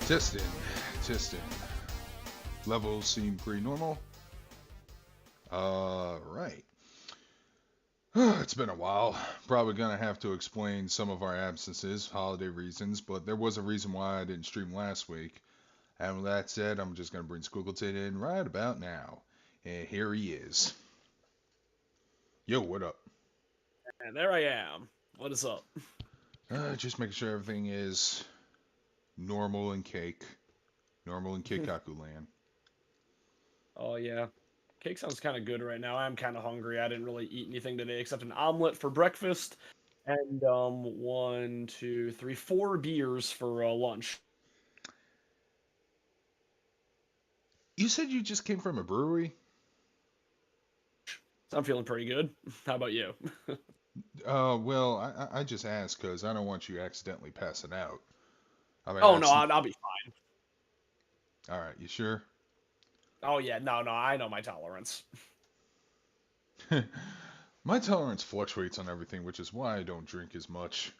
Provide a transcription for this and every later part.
Testing, testing. Levels seem pretty normal. Right. It's been a while. Probably gonna have to explain some of our absences, holiday reasons, but there was a reason why I didn't stream last week. And with that said, I'm just gonna bring Squiggleton in right about now. And here he is. Yo, what up? And there I am. What is up? Just making sure everything is normal in cake. Normal in Keikaku land. Oh yeah. Cake sounds kind of good right now. I'm kind of hungry. I didn't really eat anything today except an omelet for breakfast and one, two, three, four beers for lunch. You said you just came from a brewery? So I'm feeling pretty good. How about you? Well, I just asked because I don't want you accidentally passing out. I mean, Oh no, that's I'll be fine. all right. You sure? Oh yeah, no, I know my tolerance. My tolerance fluctuates on everything, which is why I don't drink as much.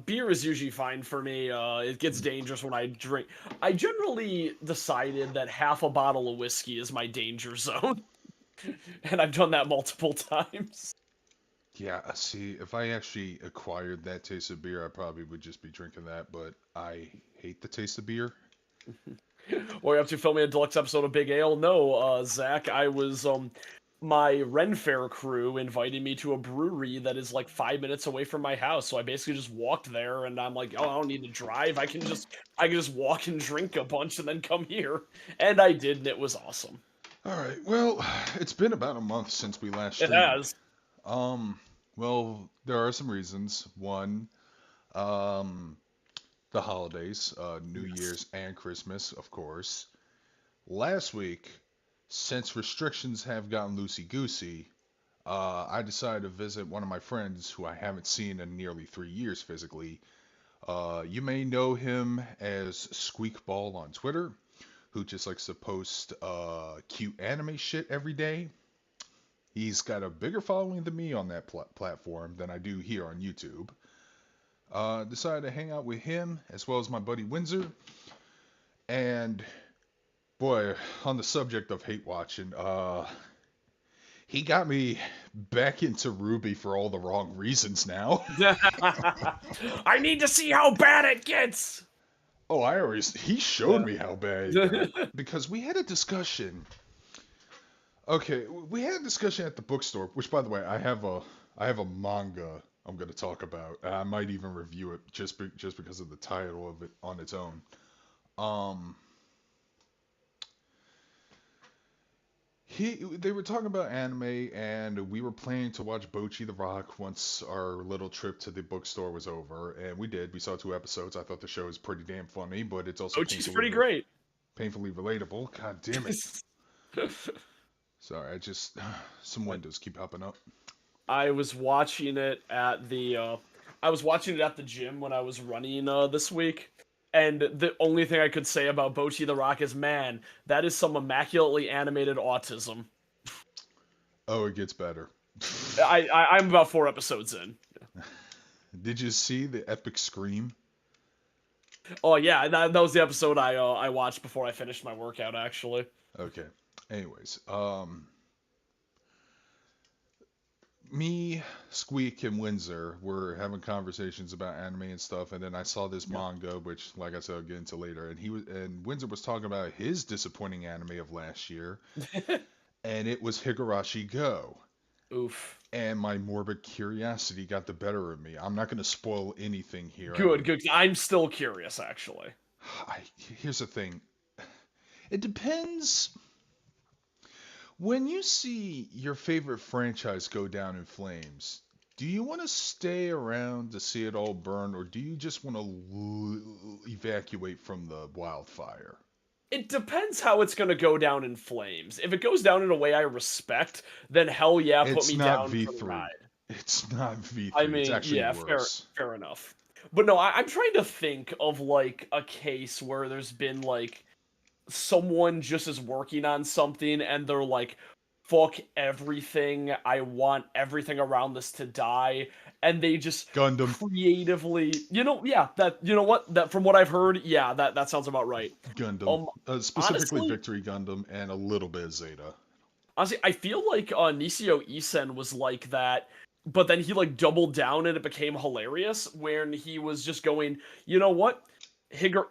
Beer is usually fine for me. It gets dangerous when I drink. I generally decided that half a bottle of whiskey is my danger zone, and I've done that multiple times. Yeah, see, if I actually acquired that taste of beer, I probably would just be drinking that, but I hate the taste of beer. What are you up to filming a deluxe episode of Big Ale? No, Zach, I was my Ren Fair crew invited me to a brewery that is like 5 minutes away from my house. So I basically just walked there and I'm like, oh, I don't need to drive. I can just walk and drink a bunch and then come here. And I did, and it was awesome. All right, well, it's been about a month since we last It streamed. has. Well, there are some reasons. One, um, the holidays, New Yes. Year's and Christmas, of course. Last week, since restrictions have gotten loosey goosey, I decided to visit one of my friends who I haven't seen in nearly 3 years physically. You may know him as Squeakball on Twitter, who just likes to post cute anime shit every day. He's got a bigger following than me on that platform than I do here on YouTube. Decided to hang out with him as well as my buddy Windsor. And boy, on the subject of hate watching, he got me back into Ruby for all the wrong reasons now. I need to see how bad it gets. Oh, he showed Yeah. me how bad it got. Because we had a discussion. Okay, we had a discussion at the bookstore, which by the way, I have a manga I'm going to talk about. I might even review it just because of the title of it on its own. Um they were talking about anime, and we were planning to watch Bocchi the Rock once our little trip to the bookstore was over, and we did. We saw 2 episodes. I thought the show was pretty damn funny, but it's also Oh, she's pretty great. painfully relatable. God damn it! Sorry, I just some windows keep popping up. I was watching it at the gym when I was running this week. And the only thing I could say about Bocchi the Rock is, man, that is some immaculately animated autism. Oh, it gets better. I'm about 4 episodes in. Did you see the epic scream? Oh yeah, that was the episode I watched before I finished my workout actually. Okay. Anyways, me, Squeak, and Windsor were having conversations about anime and stuff, and then I saw this Yeah. manga, which, like I said, I'll get into later. And Windsor was talking about his disappointing anime of last year, and it was Higurashi Go. Oof. And my morbid curiosity got the better of me. I'm not going to spoil anything here. Good, good. I'm still curious actually. I, here's the thing. It depends. When you see your favorite franchise go down in flames, do you want to stay around to see it all burn, or do you just want to evacuate from the wildfire? It depends how it's gonna go down in flames. If it goes down in a way I respect, then hell yeah, put It's me not down for the V3. ride. It's not I V3. It's mean, actually yeah, fair, worse. fair enough. But no, I'm trying to think of like a case where there's been like someone just is working on something and they're like fuck everything. I want everything around this to die. And they just Gundam. creatively, yeah, you know what? That from what I've heard, yeah, that sounds about right. Gundam. Um, Specifically honestly, Victory Gundam and a little bit of Zeta. honestly, I feel like Nisio Isen was like that, but then he like doubled down and it became hilarious when he was just going, you know what?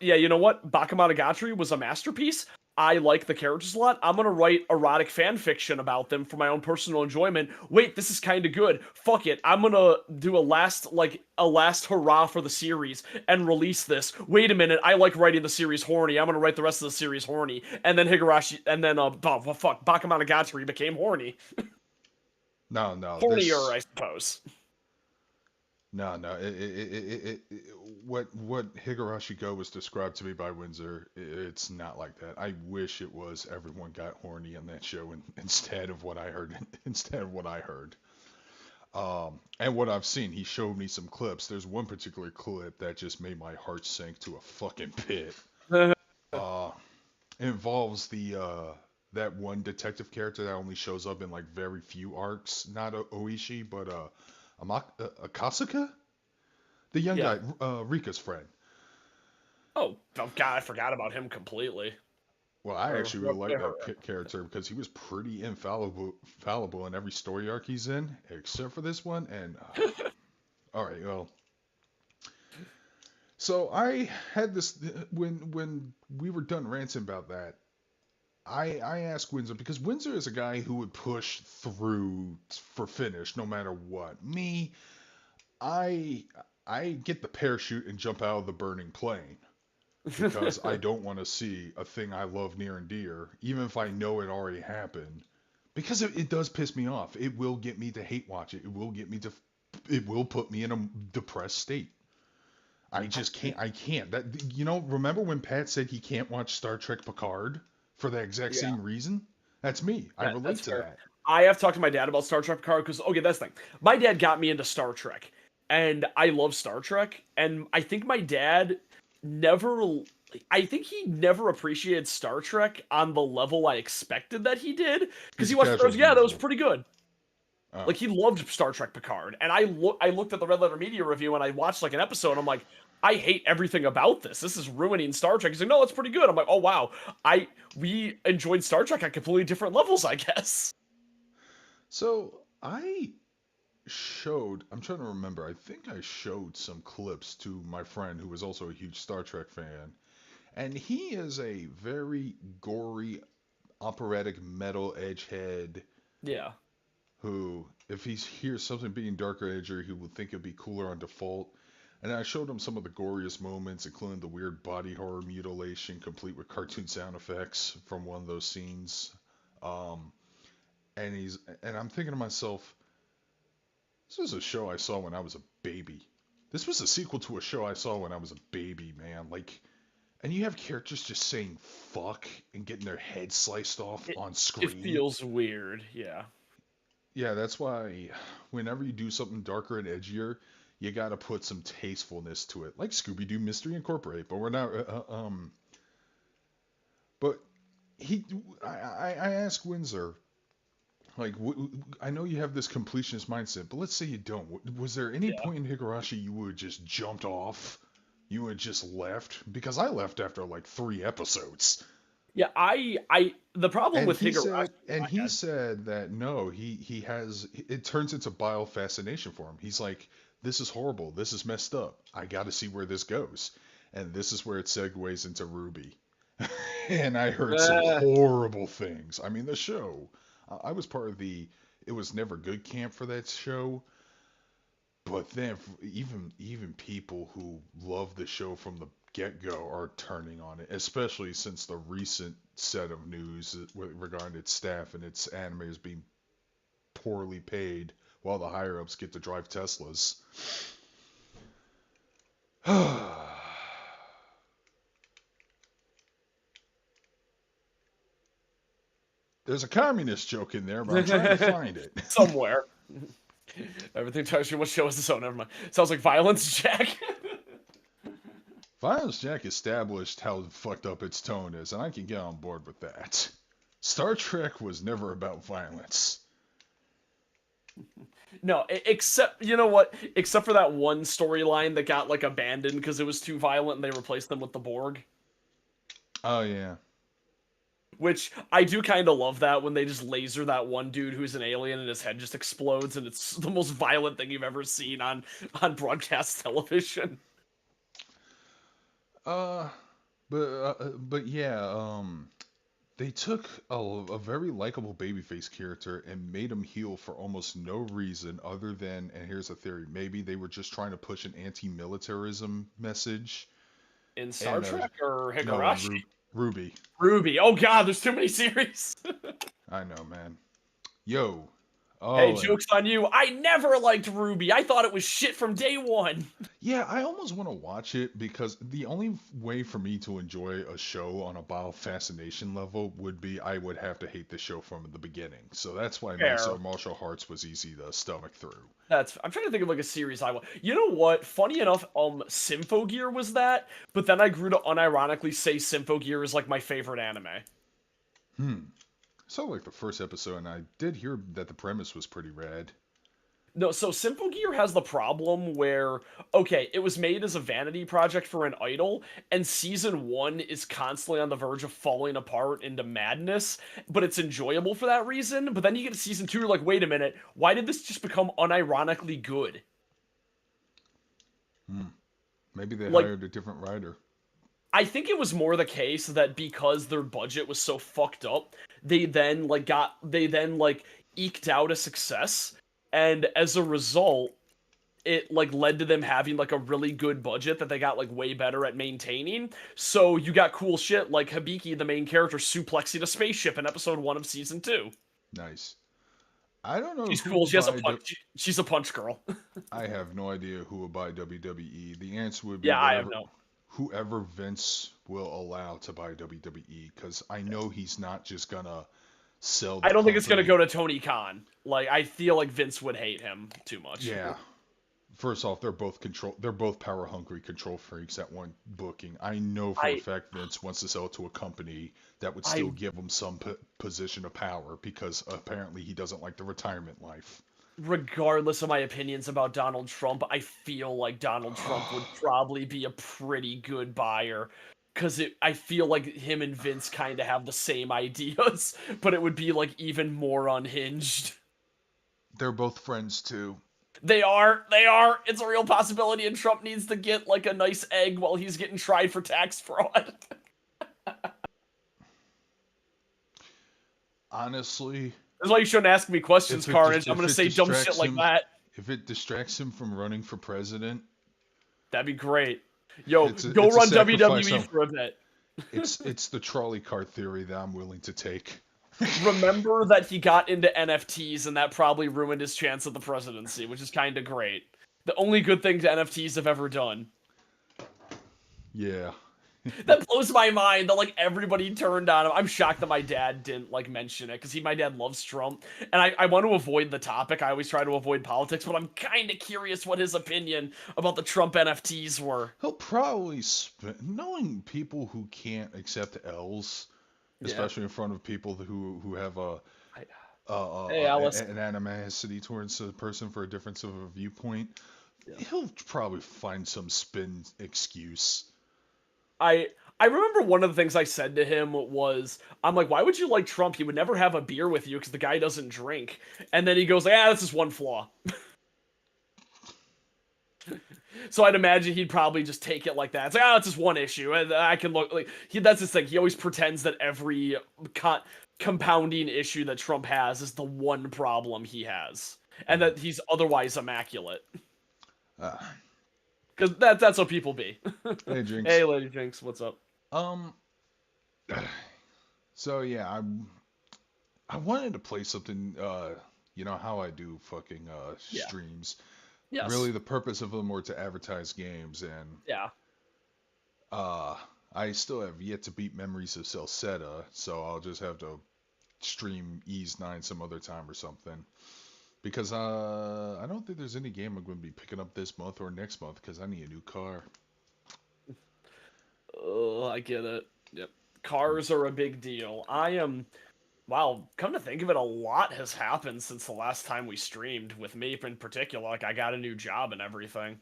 Yeah, you know what? Bakemonogatari was a masterpiece. I like the characters a lot. I'm gonna write erotic fan fiction about them for my own personal enjoyment. Wait, this is kind of good. Fuck it. I'm gonna do a last hurrah for the series and release this. Wait a minute. I like writing the series horny. I'm gonna write the rest of the series horny. And then Higurashi, and then fuck, Bakemonogatari became horny. No, no, Hornier, I suppose. no. What Higurashi Go was described to me by Windsor, it's not like that. I wish it was everyone got horny on that show instead of what I heard. Instead of what I heard. And what I've seen, he showed me some clips. There's one particular clip that just made my heart sink to a fucking pit. Uh, it involves the that one detective character that only shows up in like very few arcs. Not Oishi, but Akasaka, the young Yeah. guy, Rika's friend. Oh god, I forgot about him completely. Well, I Or actually really like whatever. that character because he was pretty infallible in every story arc he's in, except for this one. And all right, well, so I had this when we were done ranting about that. I asked Windsor because Windsor is a guy who would push through for finish no matter what. Me, I I get the parachute and jump out of the burning plane because I don't want to see a thing I love near and dear, even if I know it already happened. Because it does piss me off. It will get me to hate watch it. It will get me to. It will put me in a depressed state. I just can't. I can't. Remember when Pat said he can't watch Star Trek Picard for the exact Yeah. same reason? That's me. I relate That's to fair. that. I have talked to my dad about Star Trek Picard because okay, that's the thing. My dad got me into Star Trek, and I love Star Trek. And I think my dad never, I think he never appreciated Star Trek on the level I expected that he did because He's he a watched it. casual Yeah, that was viewer. pretty good. Oh, Like he loved Star Trek Picard, and I looked at the Red Letter Media review and I watched like an episode. And I'm like, I hate everything about this. This is ruining Star Trek. He's like, no, it's pretty good. I'm like, oh wow, I we enjoyed Star Trek on completely different levels, I guess. so I showed. I'm trying to remember. I think I showed some clips to my friend who was also a huge Star Trek fan, and he is a very gory operatic metal edgehead Yeah. who, if he hears something being darker edgier, he will think it'll be cooler on default. And I showed him some of the goriest moments, including the weird body horror mutilation, complete with cartoon sound effects from one of those scenes. Um, and I'm thinking to myself, this was a show I saw when I was a baby. This was a sequel to a show I saw when I was a baby, man. Like, and you have characters just saying fuck and getting their heads sliced off It on it screen. feels weird, yeah. Yeah, that's why whenever you do something darker and edgier, you gotta put some tastefulness to it, like Scooby Doo Mystery Incorporate. But we're not. But he, I asked Windsor, like, I know you have this completionist mindset, but let's say you don't. Was there any Yeah. point in Higurashi you would have just jumped off? You would have just left? Because I left after like 3 episodes. Yeah, the problem And with he Higurashi, said, and my he God. said that no, he has it turns into bile fascination for him. He's like, this is horrible, this is messed up. I got to see where this goes, and this is where it segues into Ruby. And I heard some Uh, horrible things. I mean, the show. I was part of the. It was never good camp for that show, but then even people who love the show from the get-go are turning on it, especially since the recent set of news regarding its staff and its animators being poorly paid while the higher ups get to drive Teslas. There's a communist joke in there, but I'm trying to find it. somewhere. Everything tells you what show is this. Oh, never mind. Sounds like Violence Jack. Violence Jack established how fucked up its tone is, and I can get on board with that. Star Trek was never about violence. No, except you know what? Except for that one storyline that got like abandoned because it was too violent, and they replaced them with the Borg. Oh yeah. Which I do kind of love that when they just laser that one dude who's an alien and his head just explodes, and it's the most violent thing you've ever seen on broadcast television. Uh, but yeah. They took a very likable babyface character and made him heal for almost no reason other than, and here's a theory, maybe they were just trying to push an anti-militarism message. In Star And Trek or no, in Higurashi? Ruby. Ruby. Oh god, there's too many series. I know, man. Yo. Hey, Oh, and joke's on you. I never liked Ruby. I thought it was shit from day one. yeah, I almost want to watch it because the only way for me to enjoy a show on a bio fascination level would be I would have to hate the show from the beginning. So that's why Fair. Martial Hearts was easy to stomach through. I'm trying to think of like a series I want. You know what? Funny enough, Symphogear was that, but then I grew to unironically say Symphogear is like my favorite anime. Hmm. I saw like the first episode, and I did hear that the premise was pretty rad. No, so Symphogear has the problem where, okay, it was made as a vanity project for an idol, and season one is constantly on the verge of falling apart into madness, but it's enjoyable for that reason. But then you get to season two, you're like, wait a minute, why did this just become unironically good? Hmm. Maybe they Like, hired a different writer. I think it was more the case that because their budget was so fucked up, they then like eked out a success, and as a result, it like led to them having like a really good budget that they got like way better at maintaining. So you got cool shit like Hibiki, the main character, suplexing a spaceship in episode one of season two. Nice. I don't know She's who cool. would She has a buy. punch. She's a punch girl. I have no idea who would buy WWE. The answer would be Yeah, I have whatever, no. whoever Vince will allow to buy WWE, because I know he's not just gonna sell I the don't think it's gonna company. go to Tony Khan. Like I feel like Vince would hate him too much. Yeah. First off, they're both control. They're both power hungry control freaks at one booking. I know for a I fact Vince wants to sell it to a company that would I still give him some position of power because apparently he doesn't like the retirement life. regardless of my opinions about Donald Trump, I feel like Donald Trump would probably be a pretty good buyer. Because I feel like him and Vince kind of have the same ideas, but it would be like even more unhinged. They're both friends too. They are. It's a real possibility, and Trump needs to get like a nice egg while he's getting tried for tax fraud. Honestly, That's why you shouldn't ask me questions, Carnage. I'm if gonna it say dumb shit distracts like him, that. if it distracts him from running for president, That'd be great. Yo, go it's a run sacrifice. WWE for a bit. It's the trolley cart theory that I'm willing to take. Remember that he got into NFTs and that probably ruined his chance at the presidency, which is kind of great. The only good thing NFTs have ever done. Yeah. That blows my mind that like everybody turned on him. I'm shocked that my dad didn't like mention it because my dad loves Trump, and I want to avoid the topic. I always try to avoid politics, but I'm kind of curious what his opinion about the Trump NFTs were. He'll probably knowing people who can't accept L's, Yeah. especially in front of people who have I, hey, Alice. an animosity towards a person for a difference of a viewpoint. Yeah. He'll probably find some spin excuse. I remember one of the things I said to him was, I'm like, why would you like Trump? He would never have a beer with you because the guy doesn't drink. And then he goes, this is one flaw. So I'd imagine he'd probably just take it like that. It's like, it's just one issue. And I can look like that's his thing. He always pretends that every compounding issue that Trump has is the one problem he has, and that he's otherwise immaculate. Uh, Because that's how people be. hey, Jinx. Hey, Lady Jinx, what's up? Um. So yeah, I wanted to play something. You know how I do fucking Yeah. streams. Yes. Really, the purpose of them were to advertise games, and Yeah. uh, I still have yet to beat Memories of Celceta, so I'll just have to stream Ease 9 some other time or something. Because I don't think there's any game I'm going to be picking up this month or next month because I need a new car. Oh, I get it. Yep. Cars are a big deal. I am. Wow, come to think of it, a lot has happened since the last time we streamed. With me in particular, like I got a new job and everything.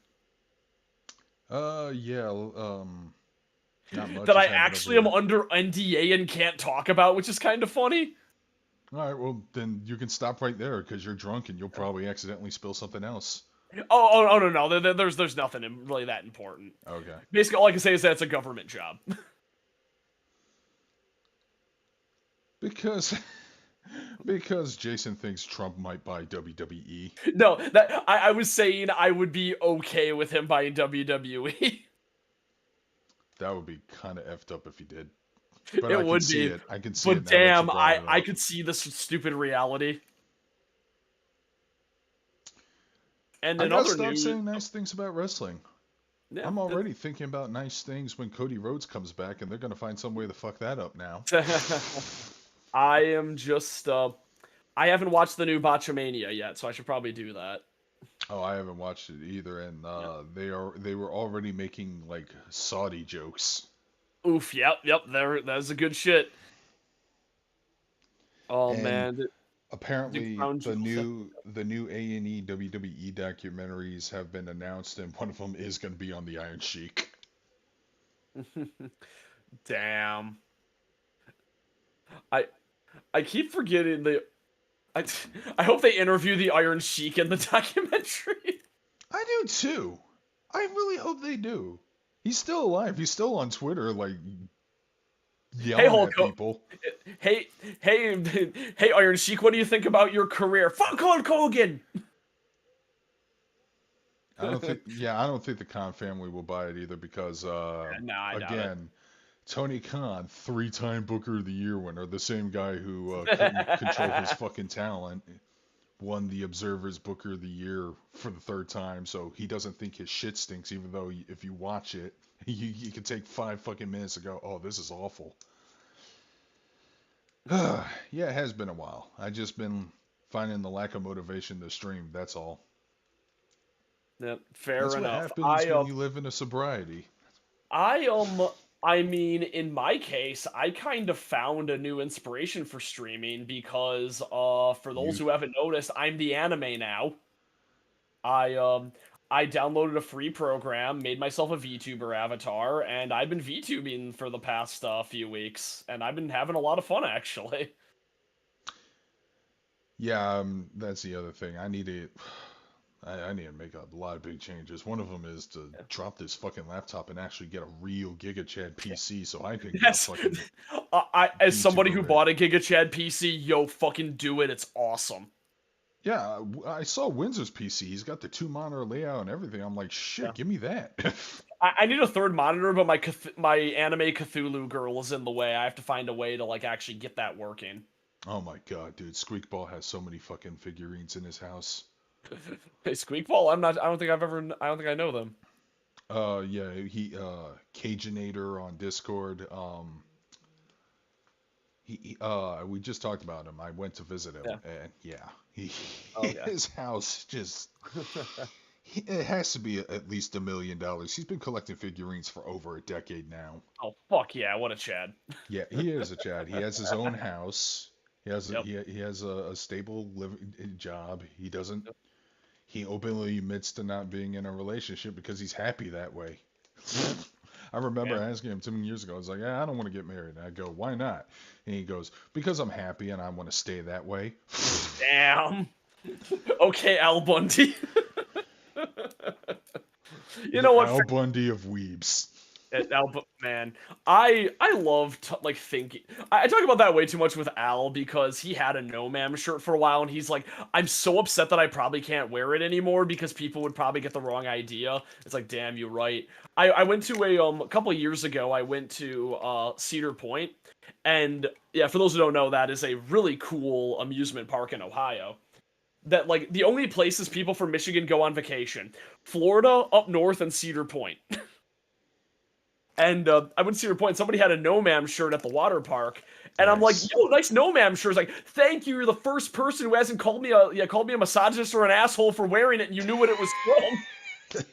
Yeah, not much That has I happened over actually am here. under NDA and can't talk about, which is kind of funny. All right, well then you can stop right there because you're drunk and you'll probably accidentally spill something else. Oh no no, there's nothing really that important. Okay. Basically, all I can say is that it's a government job. Because because Jason thinks Trump might buy WWE. No, that I was saying I would be okay with him buying WWE. That would be kind of effed up if he did. But It I can would see be, it. I can see it but now that you damn, brought I it up. could see this stupid reality. And I in gotta other stop news, saying nice things about wrestling. yeah, I'm already thinking about nice things when Cody Rhodes comes back, and they're gonna find some way to fuck that up now. I am just I haven't watched the new Botchamania yet, so I should probably do that. Oh, I haven't watched it either, and Yeah. they were already making like Saudi jokes. Oof, yep, that's a good shit. Oh And man, the apparently crown jewels. the new A&E WWE documentaries have been announced, and one of them is going to be on the Iron Sheik. Damn. I I keep forgetting I, I hope they interview the Iron Sheik in the documentary. I do too. I really hope they do. He's still alive. He's still on Twitter, like Hey yelling Hulk at people. Hey hey Iron Sheik, what do you think about your career? Fuck Hulk Hogan. I don't think. Yeah, I don't think the Khan family will buy it either because, Nah, I doubt it. again, Tony Khan, three-time Booker of the Year winner, the same guy who couldn't control his fucking talent, won the Observer's Booker of the Year for the third time. So he doesn't think his shit stinks, even though if you watch it, you can take 5 fucking minutes to go, oh, this is awful. Yeah, it has been a while. I just been finding the lack of motivation to stream. That's all. Yeah, fair That's what enough. happens when you live in a sobriety. I I mean, in my case, I kind of found a new inspiration for streaming because for those You who haven't noticed, I'm the anime now. I downloaded a free program, made myself a VTuber avatar, and I've been VTubing for the past few weeks, and I've been having a lot of fun actually. Yeah, that's the other thing. I need to make a lot of big changes. One of them is to drop this fucking laptop and actually get a real Giga Chad PC so I can get a Yes. fucking As somebody VTuber who rig. bought a Giga Chad PC, yo, fucking do it. It's awesome. Yeah, I saw Windsor's PC. He's got the two monitor layout and everything. I'm like, Yeah. shit, give me that. I need a third monitor, but my anime Cthulhu girl is in the way. I have to find a way to like actually get that working. Oh my god, dude, Squeakball has so many fucking figurines in his house. Hey, Squeakball, I'm not. I don't think I've ever. I don't think I know them. Yeah, he Cajinator on Discord. We just talked about him. I went to visit him, Yeah. and yeah, he Oh yeah. his house just it has to be at least $1 million. He's been collecting figurines for over a decade now. Oh fuck yeah! What a Chad. Yeah, he is a Chad. He has his own house. Yep. He has a stable living job. He doesn't. He openly admits to not being in a relationship because he's happy that way. I remember Yeah. asking him 2 years ago. I was like, "Yeah, I don't want to get married." And I go, "Why not?" And he goes, "Because I'm happy and I want to stay that way." Damn. Okay, Al Bundy. You The know what? Al Bundy of weebs. Al, man, I love like thinking. I talk about that way too much with Al because he had a No Ma'am shirt for a while, and he's like, I'm so upset that I probably can't wear it anymore because people would probably get the wrong idea. It's like, damn, you're right. I went to a couple of years ago. I went to Cedar Point, and yeah, for those who don't know, that is a really cool amusement park in Ohio. That like the only places people from Michigan go on vacation: Florida, up north, and Cedar Point. And I went to Cedar Point. Somebody had a No Ma'am shirt at the water park, and I'm like, Nice. "Yo, nice No Ma'am shirt." It's like, "Thank you. You're the first person who hasn't called me a misogynist or an asshole for wearing it, and you knew what it was from."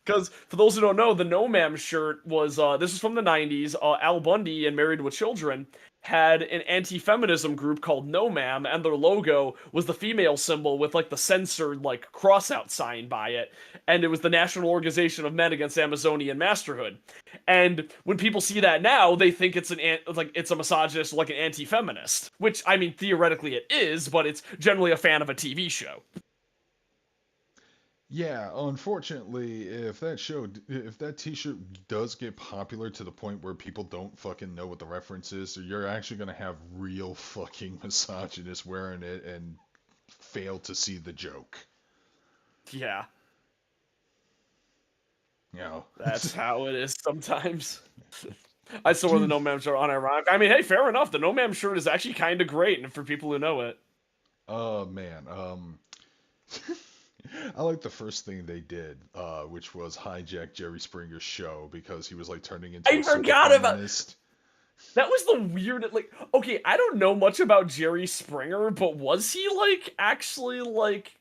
Because for those who don't know, the No Ma'am shirt was this was from the '90s. Al Bundy and Married with Children had an anti-feminism group called No Ma'am, and their logo was the female symbol with like the censored like cross-out sign by it, and it was the National Organization of Men Against Amazonian Masterhood. And when people see that now, they think it's like it's a misogynist, like an anti-feminist, which I mean theoretically it is, but it's generally a fan of a TV show. Yeah, unfortunately, if that T-shirt does get popular to the point where people don't fucking know what the reference is, you're actually gonna have real fucking misogynists wearing it and fail to see the joke. Yeah, You know, that's how it is sometimes. I still wear the dude. No Ma'am shirt unironic. I mean, hey, fair enough. The No Ma'am shirt is actually kind of great, and for people who know it. Oh man, I like the first thing they did, which was hijack Jerry Springer's show because he was like turning into I a super forgot about feminist. that. Was the weird like okay, I don't know much about Jerry Springer, but was he like actually like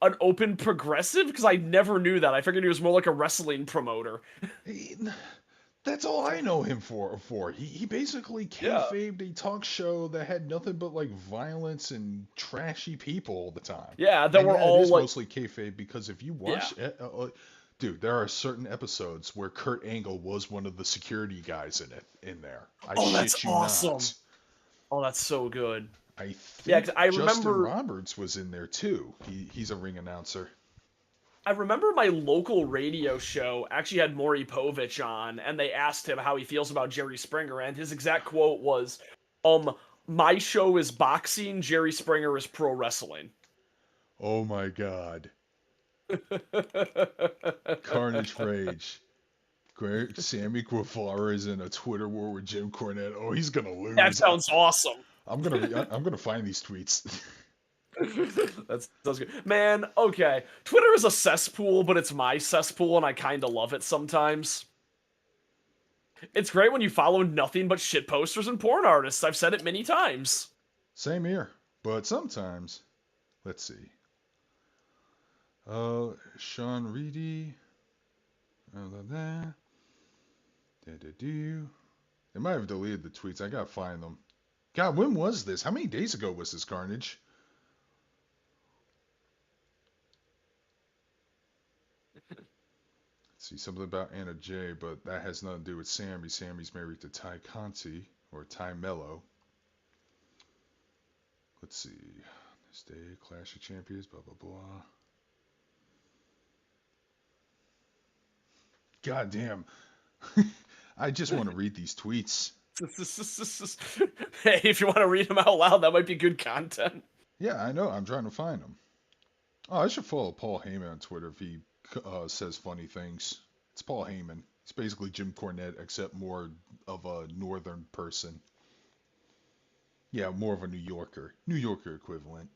an open progressive? Because I never knew that. I figured he was more like a wrestling promoter. He- that's all I know him for. He basically Yeah. kayfabed a talk show that had nothing but like violence and trashy people all the time. Yeah, that And were yeah, it all is like mostly kayfabe because if you yeah. watch it, dude, there are certain episodes where Kurt Angle was one of the security guys in there. I Oh, that's shit you awesome. not. Oh, that's so good. I Yeah, think 'cause I Justin remember Roberts was in there too. He's a ring announcer. my local radio show actually had Maury Povich on, and they asked him how he feels about Jerry Springer, and his exact quote was, my show is boxing, Jerry Springer is pro wrestling. Oh my god. Carnage Rage. Great. Sammy Guevara is in a Twitter war with Jim Cornette. Oh, he's gonna That lose. sounds awesome. I'm gonna find these tweets. That sounds good. Man, okay. Twitter is a cesspool, but it's my cesspool, and I kind of love it sometimes. It's great when you follow nothing but shit posters and porn artists. I've said it many times. Same here. But sometimes, let's see. Sean Reedy. Da, da, do. They might have deleted the tweets. I gotta find them. God, when was this? How many days ago was this, Carnage? See something about Anna J, but that has nothing to do with Sammy. Sammy's married to Ty Conti or Ty Mello. Let's see. This day, Clash of Champions, blah blah blah. God damn. I just want to read these tweets. Hey, if you want to read them out loud, that might be good content. Yeah, I know. I'm trying to find them. Oh, I should follow Paul Heyman on Twitter if he says funny things. It's Paul Heyman. It's basically Jim Cornette, except more of a northern person. Yeah, more of a New Yorker. New Yorker equivalent.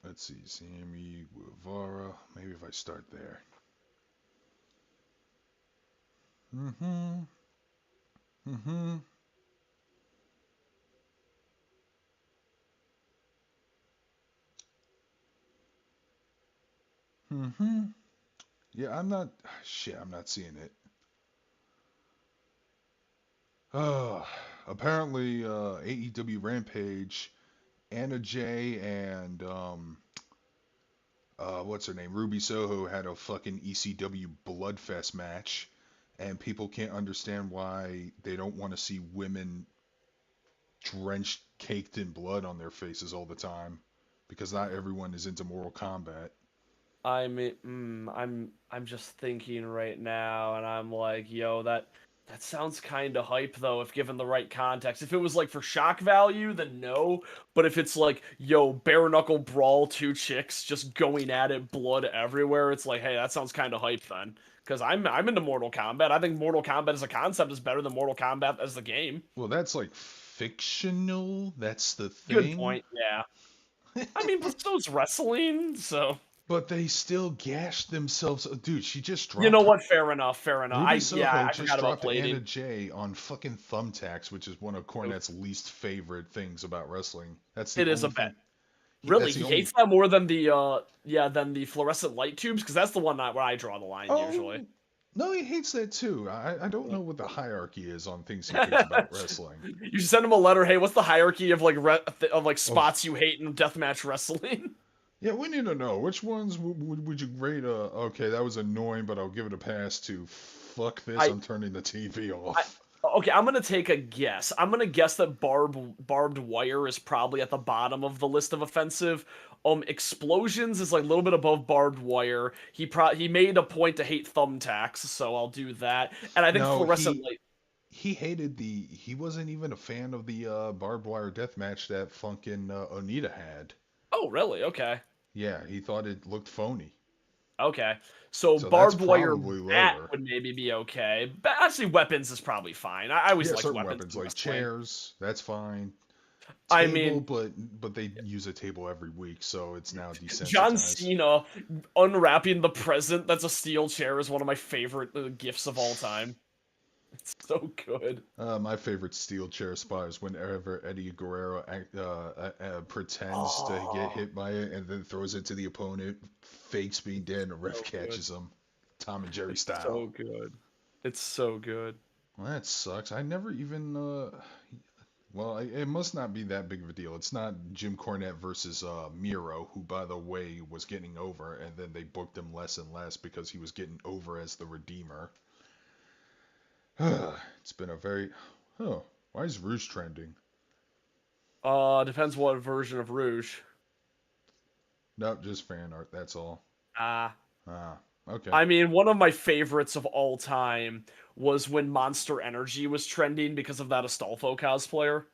Let's see. Sammy Guevara. Maybe if I start there. Mm-hmm. Mm-hmm. Mm-hmm. Yeah, I'm not. Shit, I'm not seeing it. Apparently, AEW Rampage, Anna Jay and what's her name, Ruby Soho had a fucking ECW Bloodfest match, and people can't understand why they don't want to see women drenched, caked in blood on their faces all the time, because not everyone is into Mortal Kombat. I'm just thinking right now, and I'm like, yo, that sounds kind of hype though, if given the right context. If it was like for shock value, then no. But if it's like, yo, bare knuckle brawl, two chicks just going at it, blood everywhere, it's like, hey, that sounds kind of hype then. Because I'm into Mortal Kombat. I think Mortal Kombat as a concept is better than Mortal Kombat as the game. Well, that's like fictional. That's the Good thing. point. Yeah. I mean, but so's wrestling, so. But they still gashed themselves. Dude, she just You know dropped her. what? Fair enough. Fair enough. Ruby Yeah, Soho I just forgot about dropped blading. Anna Jay on fucking thumbtacks, which is one of Cornette's least favorite things about wrestling. That's the It is a only bet. thing. Really, That's the he only. hates that more than the than the fluorescent light tubes because that's the one where I draw the line Oh usually. No, he hates that too. I don't know what the hierarchy is on things he hates about wrestling. You should send him a letter. Hey, what's the hierarchy of like Of spots you hate in deathmatch wrestling? Yeah, we need to know which ones would you rate. Okay, that was annoying, but I'll give it a pass. To fuck this, I, I'm turning the TV I off. okay, I'm gonna take a guess. I'm gonna guess that barbed wire is probably at the bottom of the list of offensive. Explosions is like a little bit above barbed wire. He made a point to hate thumbtacks, so I'll do that. And I think No, fluorescent light. he hated the. He wasn't even a fan of the barbed wire death match that fucking Onita had. Oh, really? Okay. Yeah, he thought it looked phony. Okay. So So that's barbed wire probably bat lower. would maybe be okay. But actually, weapons is probably fine. I always Yeah, liked certain weapons weapons in like wrestling. chairs, that's fine. I Table, mean, but they use a table every week, so it's now John desensitized. Cena unwrapping the present that's a steel chair is one of my favorite gifts of all time. It's so good. My favorite steel chair spot is whenever Eddie Guerrero pretends to get Oh, hit by it and then throws it to the opponent, fakes being dead, and the ref so good. catches him. Tom and Jerry It's style. so good. It's so good. Well, that sucks. I never even. Well, it must not be that big of a deal. It's not Jim Cornette versus Miro, who, by the way, was getting over, and then they booked him less and less because he was getting over as the Redeemer. It's been a very. Oh, why is Rouge trending? Depends what version of Rouge. Nope, just fan art. That's all. Ah. Ah, okay. I mean, one of my favorites of all time was when Monster Energy was trending because of that Astolfo cosplayer.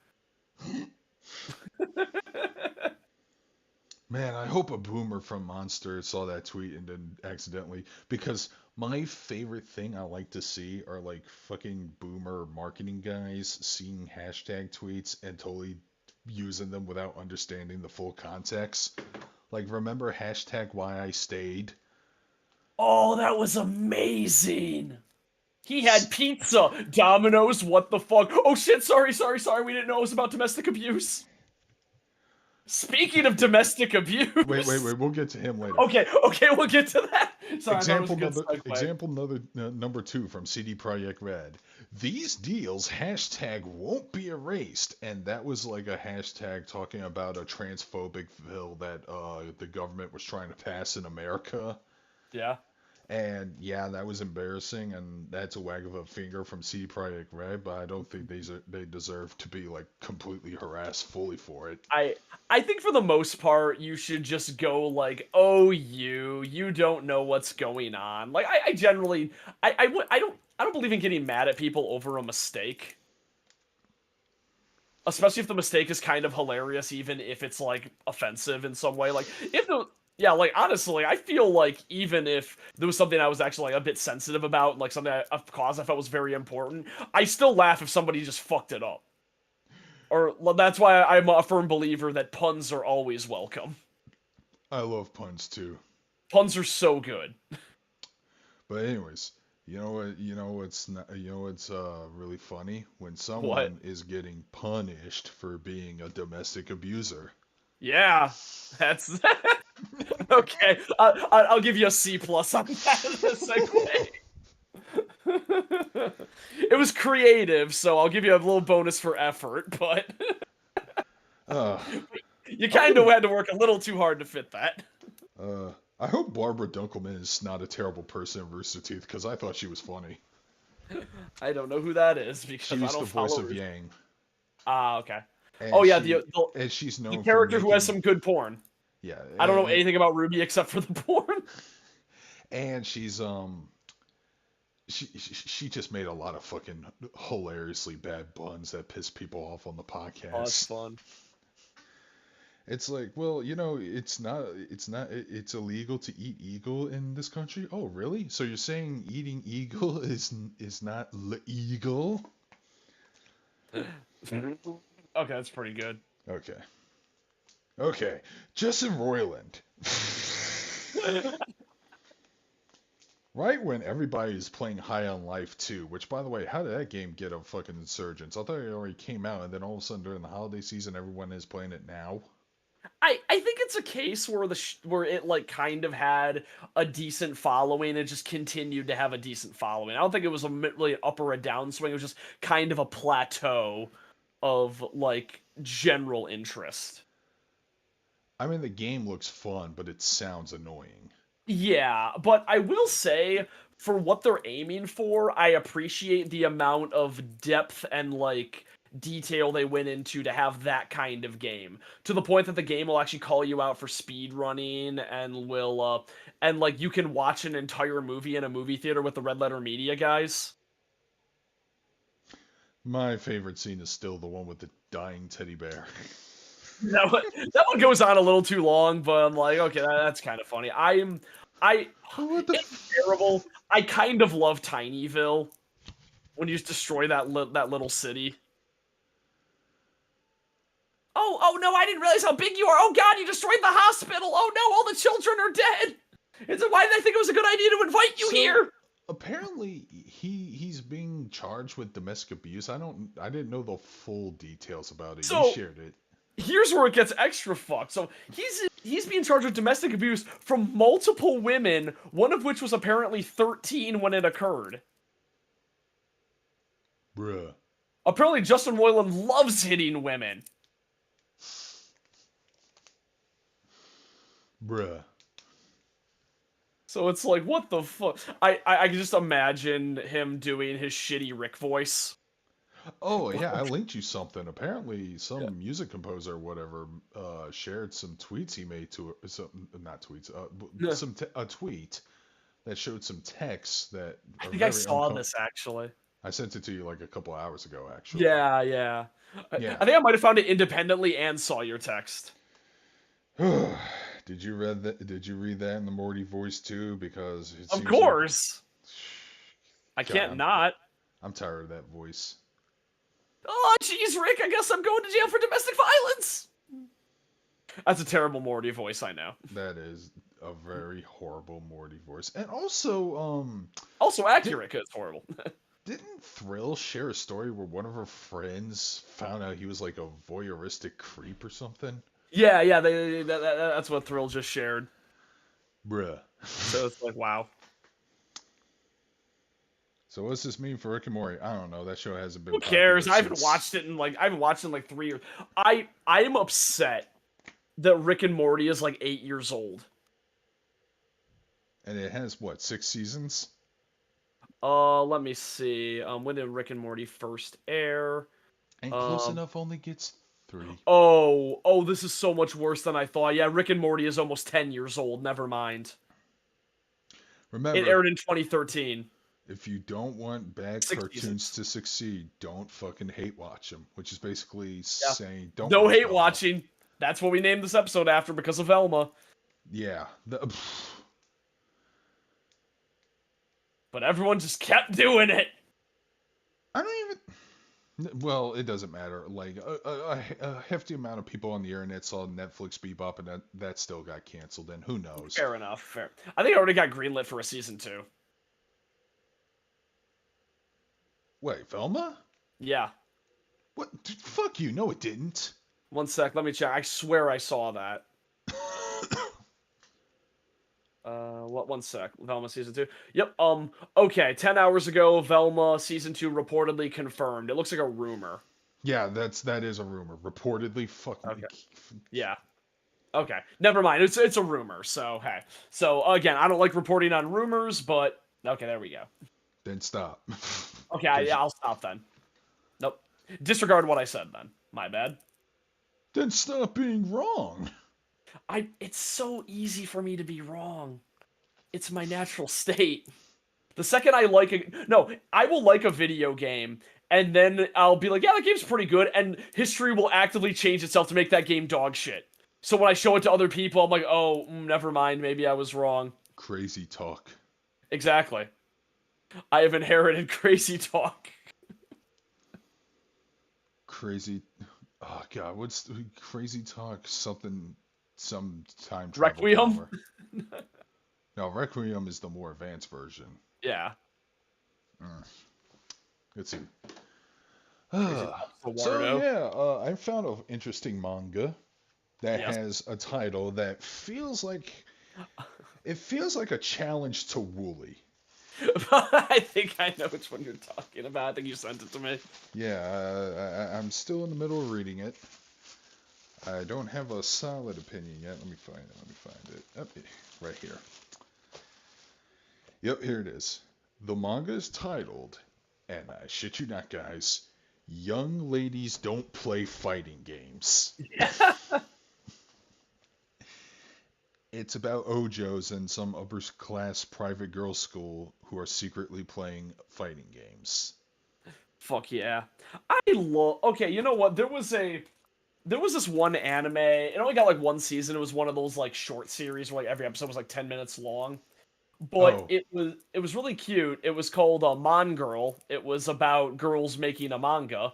Man, I hope a boomer from Monster saw that tweet and then accidentally. Because my favorite thing I like to see are like fucking boomer marketing guys seeing hashtag tweets and totally using them without understanding the full context. Like, remember hashtag why I stayed? Oh, that was amazing. He had pizza. Domino's, what the fuck? Oh shit, sorry. We didn't know it was about domestic abuse. Speaking of domestic Wait. abuse. We'll get to him later. Okay, we'll get to that. Sorry, I thought it was a Example good number segue. number two from CD Projekt Red. These deals hashtag won't be erased, and that was like a hashtag talking about a transphobic bill that the government was trying to pass in America. Yeah. And yeah, that was embarrassing, and that's a wag of a finger from CD Projekt Red. But I don't think they deserve to be like completely harassed fully for it. I I think for the most part you should just go like, oh, you don't know what's going on. Like I generally I don't believe in getting mad at people over a mistake, especially if the mistake is kind of hilarious, even if it's like offensive in some way. Like if the yeah, like honestly, I feel like even if there was something I was actually like a bit sensitive about, like something a cause I felt was very important, I still laugh if somebody just fucked it up. Or that's why I'm a firm believer that puns are always welcome. I love puns too. Puns are so good. But anyways, you know what? You know what's not, you know what's really funny when What? someone is getting punished for being a domestic abuser. Yeah, that's okay. I'll give you a C plus on that segue. It was creative, so I'll give you a little bonus for effort, but Uh, you I'm kind of gonna. had to work a little too hard to fit that. I hope Barbara Dunkelman is not a terrible person in Rooster Teeth because I thought she was funny. I don't know who that is because I She's the don't voice follow of Rooster. Yang, Ah, okay. Oh and yeah, she and she's the known for character who has making some good porn. yeah, I don't know anything about Ruby except for the porn. and she just made a lot of fucking hilariously bad buns that piss people off on the Oh, that's podcast. fun. It's like, well, it's illegal to eat eagle in this country. Oh, really? So you're saying eating eagle is not legal? Okay, that's pretty good. Okay. Okay. Justin Roiland. Right when everybody is playing High on Life 2, which by the way, how did that game get a fucking insurgents? I thought it already came out and then all of a sudden during the holiday season everyone is playing it now. I think it's a case where where it like kind of had a decent following and just continued to have a decent following. I don't think it was really an up or a downswing. It was just kind of a plateau of like general interest. I mean, the game looks fun, but it sounds annoying. Yeah, but I will say for what they're aiming for, I appreciate the amount of depth and like detail they went into to have that kind of game. To the point that the game will actually call you out for speed running and will and like you can watch an entire movie in a movie theater with the Red Letter Media guys. My favorite scene is still the one with the dying teddy bear. That one goes on a little too long, but I'm like, okay, that's kind of funny. I What the? it's terrible. I kind of love Tinyville when you just destroy that little city. Oh no, I didn't realize how big you are. Oh god, you destroyed the hospital. Oh no, all the children are dead. Why did I think it was a good idea to invite you here? Apparently he's being charged with domestic abuse. I didn't know the full details about it. You So shared it. here's where it gets extra fucked. So he's being charged with domestic abuse from multiple women, one of which was apparently 13 when it occurred. Bruh. Apparently Justin Roiland loves hitting women. Bruh. So it's like, what the fuck? I can just imagine him doing his shitty Rick voice. Oh yeah, I linked you something. Apparently, Yeah. some music composer or whatever shared some tweets he made to some not tweets, Yeah. a tweet that showed some texts that I are think I very saw uncomfortable. this actually. I sent it to you like a couple hours ago, actually. Yeah, yeah. Yeah. I think I might have found it independently and saw your text. Did you read that? Did you read that in the Morty voice too? Because it Of seems like, course. I God, can't not. I'm tired of that voice. Oh, jeez, Rick, I guess I'm going to jail for domestic violence. That's a terrible Morty voice, I know. That is a very horrible Morty voice, and also, Also did, accurate, 'cause it's horrible. didn't Thrill share a story where one of her friends found out he was like a voyeuristic creep or something? Yeah, that's what Thrill just shared. Bruh. So it's like, wow. So what's this mean for Rick and Morty? I don't know. That show hasn't been Who popular cares? I haven't since. watched it in like 3 years. I am upset that Rick and Morty is like 8 years old. And it has what, 6 seasons? Let me see. When did Rick and Morty first air? And Close Um, Enough only gets 3. oh, this is so much worse than I thought. Yeah, Rick and Morty is almost 10 years old. Never mind. It Remember, aired in 2013. if you don't want bad 6 seasons. cartoons to succeed, don't fucking hate watch them. Which is basically Yeah. saying don't No watch hate Velma. watching. That's what we named this episode after because of Velma. Yeah. But everyone just kept doing it. I don't even. Well, it doesn't matter. Like a hefty amount of people on the internet saw Netflix Bebop, and that still got canceled. And who knows? Fair enough. Fair. I think I already got greenlit for a season 2. Wait, Velma? Yeah. What? Dude, fuck you. No, it didn't. One sec. Let me check. I swear I saw that. What? One sec. Velma season 2. Yep. Okay. 10 hours ago, Velma season 2 reportedly confirmed. It looks like a rumor. Yeah, that is a rumor. Reportedly, fucking. Okay. Yeah. Okay. Never mind. It's a rumor. So hey. So again, I don't like reporting on rumors, but okay. There we go. Then stop. Okay. I'll stop then. Nope. Disregard what I said then. My bad. Then stop being wrong. It's so easy for me to be wrong. It's my natural state. The second I I will like a video game, and then I'll be like, yeah, that game's pretty good, and history will actively change itself to make that game dog shit. So when I show it to other people, I'm like, oh, never mind, maybe I was wrong. Crazy talk. Exactly. I have inherited crazy talk. Crazy. Oh god, what's crazy talk? Some time travel Requiem? power. No, Requiem is the more advanced version. Yeah. Let's see. Crazy So talk, yeah, I found an interesting manga. that Yes. has a title that feels like a challenge to Wooly. I think I know which one you're talking about. I think you sent it to me. Yeah, I'm still in the middle of reading it. I don't have a solid opinion yet. Let me find it. Let me find it. Oh, right here. Yep, here it is. The manga is titled, and I shit you not, guys, Young Ladies Don't Play Fighting Games. It's about Ojos and some upper class private girls' school who are secretly playing fighting games. Fuck yeah. I love. Okay, you know what? There was this one anime. It only got like one season. It was one of those like short series where like every episode was like 10 minutes long. But Oh, it was really cute. It was called Man Girl. It was about girls making a manga.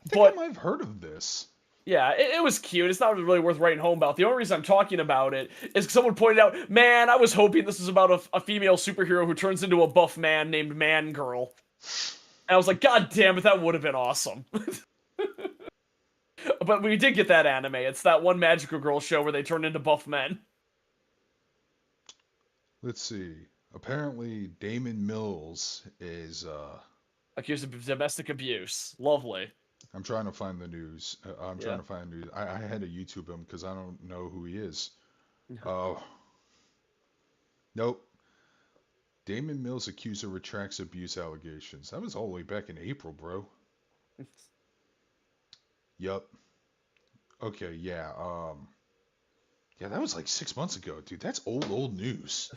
I think I But might have heard of this. yeah, it was cute. It's not really worth writing home about. The only reason I'm talking about it is 'cause someone pointed out, man, I was hoping this was about a female superhero who turns into a buff man named Man Girl. And I was like, God damn it, that would have been awesome. But we did get that anime. It's that one magical girl show where they turn into buff men. Let's see. Apparently, Damon Mills is. Accused of domestic abuse. Lovely. I'm trying to find the news. I'm trying Yeah. to find the news. I had to YouTube him because I don't know who he is. Oh, nope. Damon Mills accuser retracts abuse allegations. That was all the way back in April, bro. Yup. Okay, yeah. Yeah, that was like 6 months ago, dude. That's old news.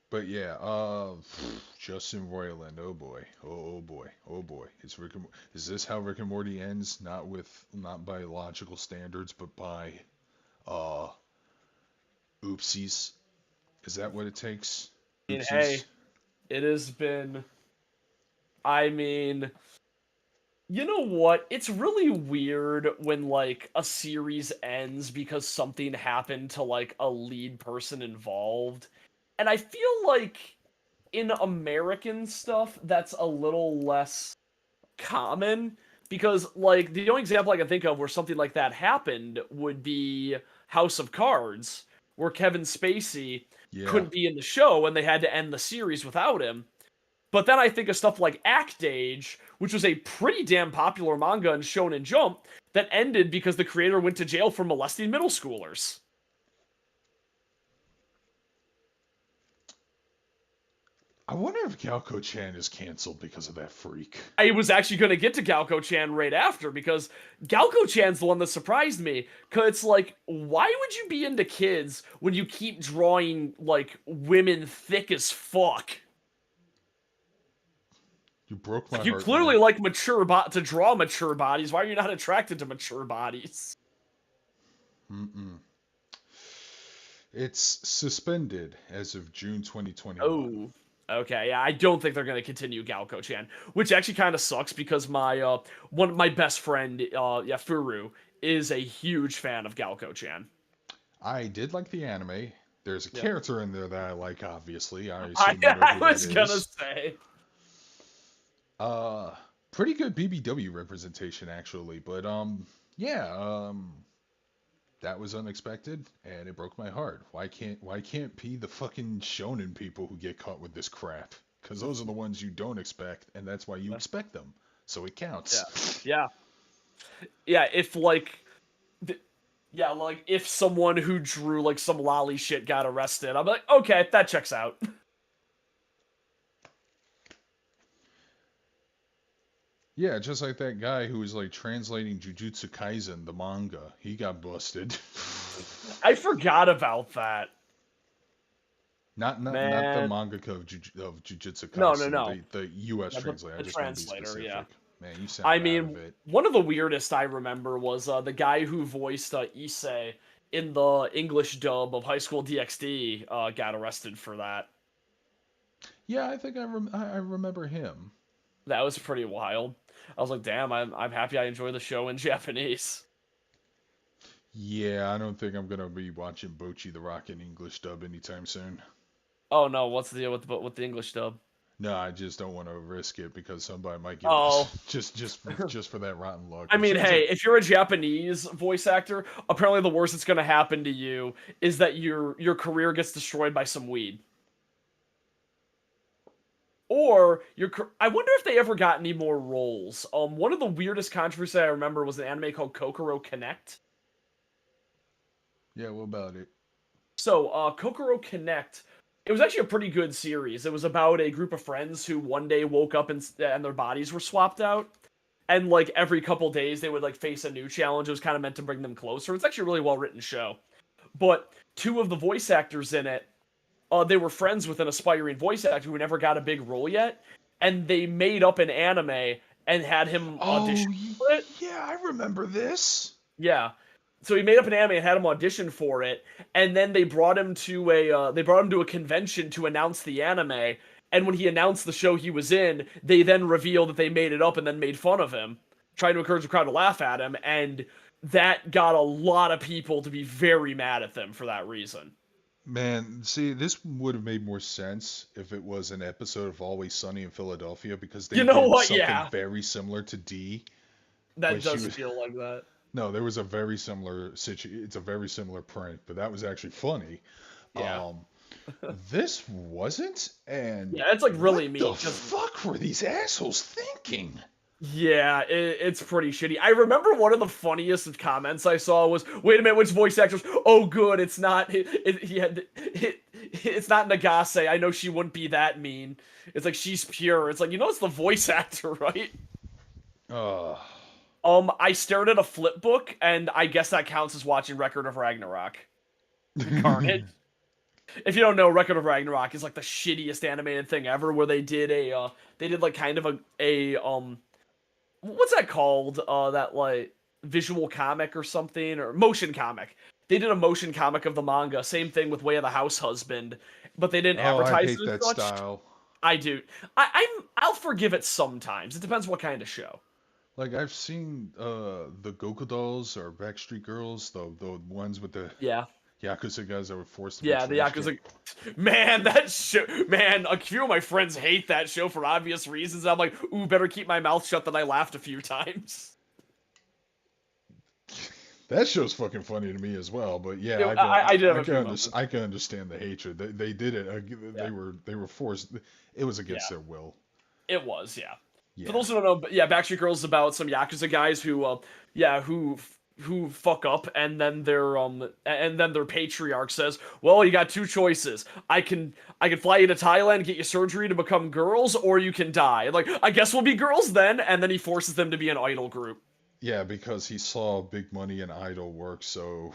But yeah, Justin Roiland. Oh boy. Oh boy. Oh boy. Is this how Rick and Morty ends? Not by logical standards, but by uh oopsies. Is that what it takes? I mean, Oopsies. hey, it has been. I mean, you know what? It's really weird when like a series ends because something happened to like a lead person involved. And I feel like in American stuff that's a little less common because like the only example I can think of where something like that happened would be House of Cards, where Kevin Spacey Yeah. couldn't be in the show and they had to end the series without him. But then I think of stuff like Act Age, which was a pretty damn popular manga in Shonen Jump that ended because the creator went to jail for molesting middle schoolers. I wonder if Galco Chan is canceled because of that freak. I was actually going to get to Galco Chan right after because Galco Chan's the one that surprised me. Because it's like, why would you be into kids when you keep drawing like women thick as fuck? You broke my Like, you heart, man. clearly like to draw mature bodies. Why are you not attracted to mature bodies? Mm-mm. It's suspended as of June 2021. Oh, okay. Yeah, I don't think they're gonna continue Galco Chan, which actually kind of sucks because my best friend, yeah, Furu, is a huge fan of Galco Chan. I did like the anime. There's a Yep. character in there that I like, obviously. I I assume you know I who that was gonna is. say. Uh, Pretty good BBW representation, actually. But, yeah, that was unexpected, and it broke my heart. Why can't be the fucking shonen people who get caught with this crap? Because those are the ones you don't expect, and that's why you expect them. So it Yeah, counts. yeah, yeah. If like, yeah, like if someone who drew like some lolly shit got arrested, I'm like, okay, that checks out. Yeah, just like that guy who was like translating Jujutsu Kaisen, the manga. He got busted. I forgot about that, Not the man. mangaka of Jujutsu No, no, Kaisen, no. the U.S. Yeah, translator. I the just want to be translator, yeah. specific. Man, you I sound out of mean, it. one of the weirdest I remember was the guy who voiced Issei in the English dub of High School DxD got arrested for that. Yeah, I think I remember him. That was pretty wild. I was like, damn, I'm happy I enjoy the show in Japanese. Yeah, I don't think I'm gonna be watching Bochi the Rock in English dub anytime soon. Oh no, what's the deal with the English dub? No, I just don't want to risk it because somebody might give it Oh. just for that rotten luck. I It mean, seems hey, like if you're a Japanese voice actor, apparently the worst that's going to happen to you is that your career gets destroyed by some weed. Or I wonder if they ever got any more roles. One of the weirdest controversies I remember was an anime called Kokoro Connect. yeah, what about it? So, Kokoro Connect, it was actually a pretty good series. It was about a group of friends who one day woke up and their bodies were swapped out. And like every couple days they would like face a new challenge. It was kind of meant to bring them closer. It's actually a really well written show. But two of the voice actors in it, they were friends with an aspiring voice actor who never got a big role yet, and they made up an anime and had him Oh, audition for it. yeah, I remember this. Yeah. So he made up an anime and had him audition for it, and then they brought him to a convention to announce the anime. And when he announced the show he was in, they then revealed that they made it up and then made fun of him, trying to encourage the crowd to laugh at him. And that got a lot of people to be very mad at them for that reason. Man, see, this would have made more sense if it was an episode of Always Sunny in Philadelphia because they You know did what? something Yeah, very similar to D, where that she does was. feel like that. No, there was a very similar It's a very similar print, but that was actually funny. Yeah. Um, this wasn't, and Yeah, it's like what really the mean because fuck were these assholes thinking? yeah, it's pretty shitty. I remember one of the funniest comments I saw was, "Wait a minute, which voice actors? Oh, good, it's not. It's not Nagase. I know she wouldn't be that mean. It's like she's pure. It's like it's the voice actor, right?" Uh, I stared at a flip book, and I guess that counts as watching Record of Ragnarok. Carnage. If you don't know, Record of Ragnarok is like the shittiest animated thing ever. Where they did like kind of a what's that called? That like visual comic or something or motion comic. They did a motion comic of the manga. Same thing with Way of the House Husband, but they didn't oh, I advertise hate it as that such. style. I do. I'll forgive it sometimes. It depends what kind of show. Like I've seen the Goku dolls or Backstreet Girls, the ones with the Yeah. Yakuza guys that were forced to be Yeah, the trash can. Yakuza. Man, that show. Man, a few of my friends hate that show for obvious reasons. I'm like, ooh, better keep my mouth shut. That I laughed a few times. That show's fucking funny to me as well, but yeah, I did have a few moments. I can understand the hatred. They did it. Yeah, They were forced. It was yeah, against their will. it was. Yeah. For Yeah. those who don't know, yeah, Backstreet Girls is about some Yakuza guys yeah, who fuck up, and then their patriarch says, "Well, you got two choices. I can fly you to Thailand, get you surgery to become girls, or you can die." Like, I guess we'll be girls then, and then he forces them to be an idol group. Yeah, because he saw Big Money and Idol work, so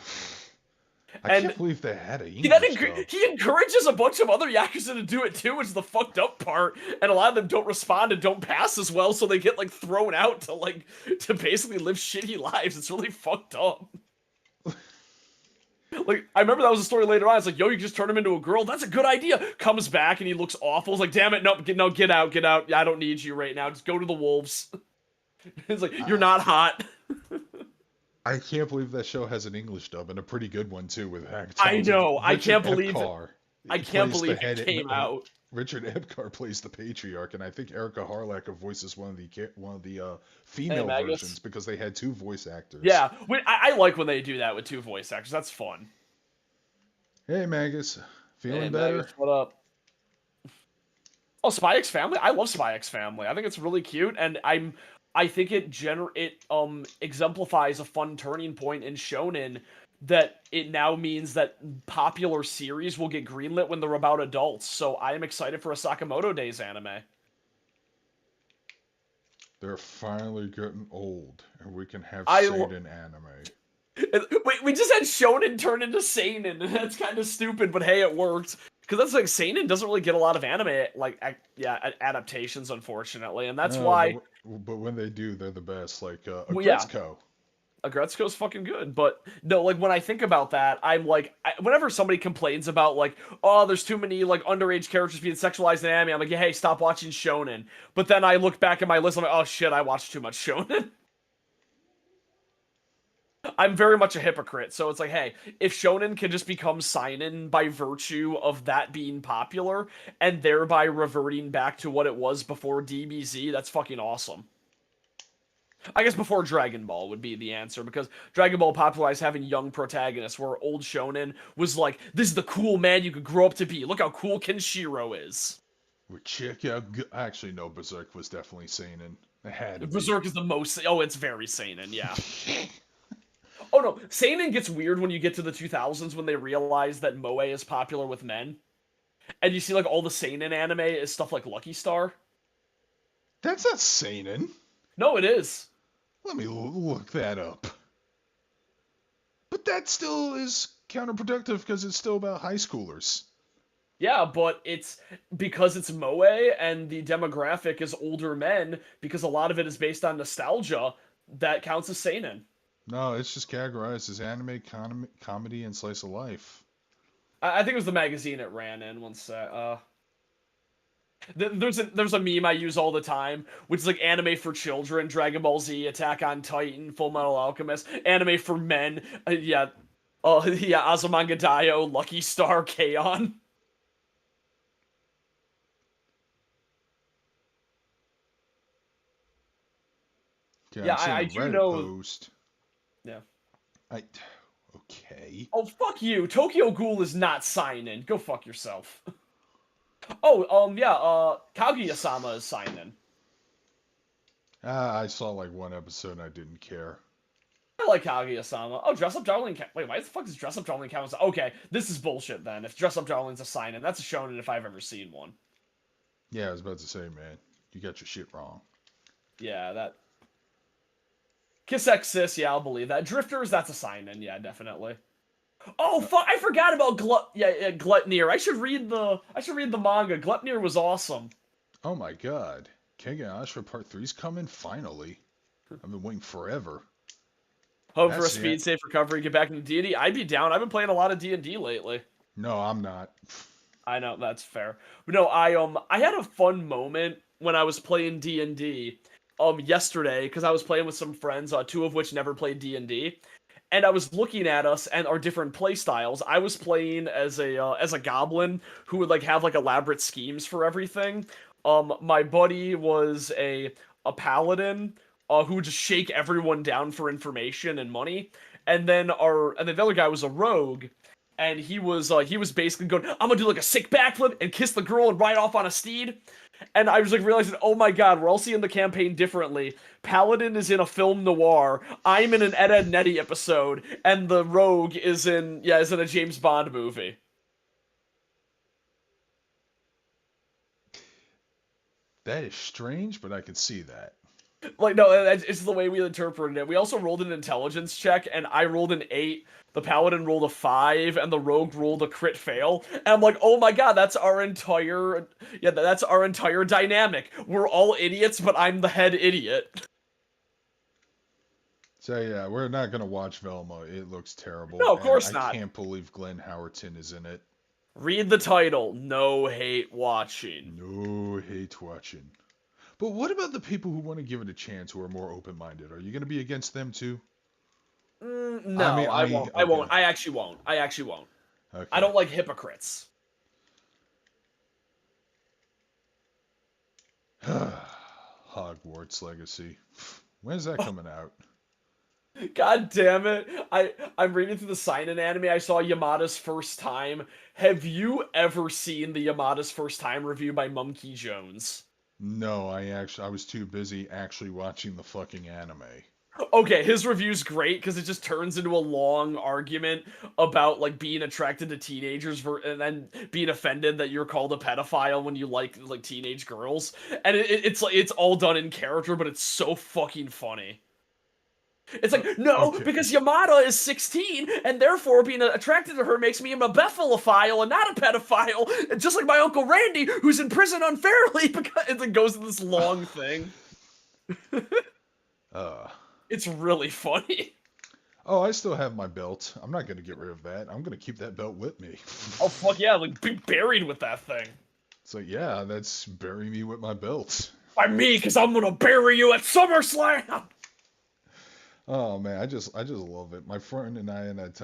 I And can't believe they had an he then English dub. he encourages a bunch of other Yakuza to do it too, which is the fucked up part. And a lot of them don't respond and don't pass as well, so they get like thrown out to basically live shitty lives. It's really fucked up. Like, I remember that was a story later on. It's like, yo, you just turn him into a girl. That's a good idea. Comes back and he looks awful. It's like, damn it, no, get out, get out. I don't need you right now. Just go to the wolves. It's like, you're not hot. I can't believe that show has an English dub and a pretty good one too with I talented know. Richard Epcar. I can't Plays the believe head it came out. Richard Epcar plays the patriarch, and I think Erica Harlack voices one of the Hey, female Magus. versions because they had two voice actors. Yeah, I like when they do that with two voice actors. That's fun. Hey Magus, feeling Hey, better? Magus, what up? Oh, Spy X Family. I love Spy X Family. I think it's really cute, and I think it exemplifies a fun turning point in shonen that it now means that popular series will get greenlit when they're about adults. So I am excited for a Sakamoto Days anime. They're finally getting old, and we can have I seinen anime. we just had shonen turn into seinen, and that's kind of stupid, but hey, it worked. Because that's like seinen doesn't really get a lot of anime adaptations, unfortunately, and that's No, why. but when they do, they're the best. Like Well, yeah, Agretzko. Agretzko's fucking good, but no, like when I think about that, I'm like, whenever somebody complains about like, oh, there's too many like underage characters being sexualized in anime, I'm like, yeah, hey, stop watching shonen. But then I look back at my list, I'm like, oh shit, I watched too much shonen. I'm very much a hypocrite. So it's like, hey, if shonen can just become seinen by virtue of that being popular and thereby reverting back to what it was before DBZ, that's fucking awesome. I guess before Dragon Ball would be the answer, because Dragon Ball popularized having young protagonists, where old shonen was like, this is the cool man you could grow up to be. Look how cool Kenshiro is. Well, check out. Actually, no, Berserk was definitely seinen. It had to be. Berserk is the most. Oh, it's very seinen, yeah. Oh no, seinen gets weird when you get to the 2000s when they realize that moe is popular with men, and you see like all the seinen anime is stuff like Lucky Star. That's not seinen. No, it is. Let me look that up. But that still is counterproductive because it's still about high schoolers. Yeah, but it's because it's moe and the demographic is older men, because a lot of it is based on nostalgia, that counts as seinen. No, it's just categorized as anime, comedy, and slice of life. I think it was the magazine it ran in once. There's a meme I use all the time, which is like anime for children, Dragon Ball Z, Attack on Titan, Full Metal Alchemist. Anime for men, yeah, yeah, Azumanga Daioh, Lucky Star, K-On! Okay, Yeah, I'm seeing I a do Reddit know. post. Yeah. I. Okay. Oh, fuck you. Tokyo Ghoul is not seinen. Go fuck yourself. Oh, yeah, Kaguya-sama is seinen. I saw like one episode and I didn't care. I like Kaguya-sama. Oh, Dress Up Darling. Wait, why the fuck does Dress Up Darling count? Okay, this is bullshit then. If Dress Up Darling's a seinen, that's a shonen if I've ever seen one. Yeah, I was about to say, man, you got your shit wrong. Yeah, that. Kiss X Sis, yeah, I'll believe that. Drifters, that's a seinen, yeah, definitely. Oh fuck! I forgot about Gluttnir. I should read the manga. Gluttnir was awesome. Oh my god. Kengan Ashura Part 3's coming? Finally. I've been waiting forever. Hope for a speed safe recovery, get back into D&D. I'd be down. I've been playing a lot of D&D lately. No, I'm not. I know, that's fair. But no, I had a fun moment when I was playing D&D yesterday, because I was playing with some friends, two of which never played D&D. And I was looking at us and our different play styles. I was playing as a goblin who would like have like elaborate schemes for everything. My buddy was a paladin who would just shake everyone down for information and money. And then the other guy was a rogue, and he was basically going, I'm gonna do like a sick backflip and kiss the girl and ride off on a steed. And I was like realizing, oh my god, we're all seeing the campaign differently. Paladin is in a film noir. I'm in an Ed, Edd n Eddy episode, and the rogue is in a James Bond movie. That is strange, but I can see that. Like, no, it's the way we interpreted it. We also rolled an intelligence check, and I rolled an 8, the paladin rolled a 5, and the rogue rolled a crit fail. And I'm like, oh my god, that's our entire dynamic. We're all idiots, but I'm the head idiot. So yeah, we're not gonna watch Velma. It looks terrible. No, of course not. I can't believe Glenn Howerton is in it. Read the title. No hate watching. No hate watching. But what about the people who want to give it a chance, who are more open-minded? Are you going to be against them too? No, I won't. Okay. I won't. I actually won't. Okay. I don't like hypocrites. Hogwarts Legacy. When's that coming out? God damn it. I'm reading through the seinen anime. I saw Yamada's First Time. Have you ever seen the Yamada's First Time review by Monkey Jones? No, I was too busy actually watching the fucking anime. Okay, his review's great because it just turns into a long argument about like being attracted to teenagers and then being offended that you're called a pedophile when you like teenage girls, and it's like it's all done in character, but it's so fucking funny. It's like, no, okay, because Yamada is 16, and therefore being attracted to her makes me a bephalophile and not a pedophile, just like my Uncle Randy, who's in prison unfairly, because it goes to this long thing. It's really funny. Oh, I still have my belt. I'm not going to get rid of that. I'm going to keep that belt with me. Oh, fuck yeah, like, be buried with that thing. It's like, yeah, that's bury me with my belt. By me, because I'm going to bury you at SummerSlam! Oh man, I just love it. My friend and I in that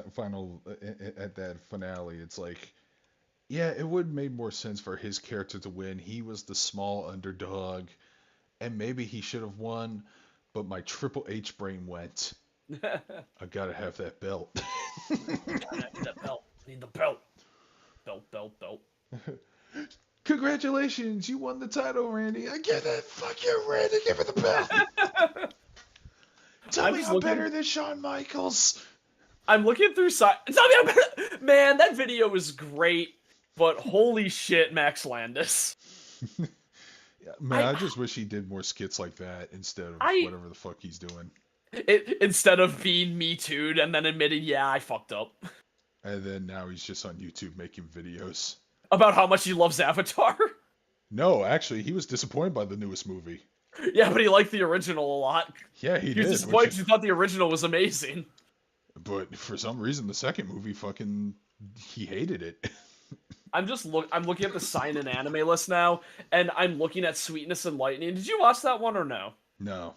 at that finale, it's like, yeah, it would have made more sense for his character to win. He was the small underdog, and maybe he should have won. But my Triple H brain went, Gotta I gotta have that belt. have that belt. Need the belt. Belt, belt, belt. Congratulations, you won the title, Randy. I get it. Fuck you, Randy. Give me the belt. Tell I'm me just I'm looking. better than Shawn Michaels. I'm looking through side. Man, that video was great, but holy shit, Max Landis. Yeah, man, I, I just wish he did more skits like that instead of I, whatever the fuck he's doing. instead of being Me Too'd and then admitting, yeah, I fucked up And then now he's just on YouTube making videos. about how much he loves Avatar. No, actually, he was disappointed by the newest movie. Yeah, but he liked the original a lot. Yeah, he He was did. disappointed because he thought the original was amazing. But for some reason, the second movie, fucking, he hated it. I'm looking at the sign in anime list now, and I'm looking at Sweetness and Lightning. Did you watch that one or no? No.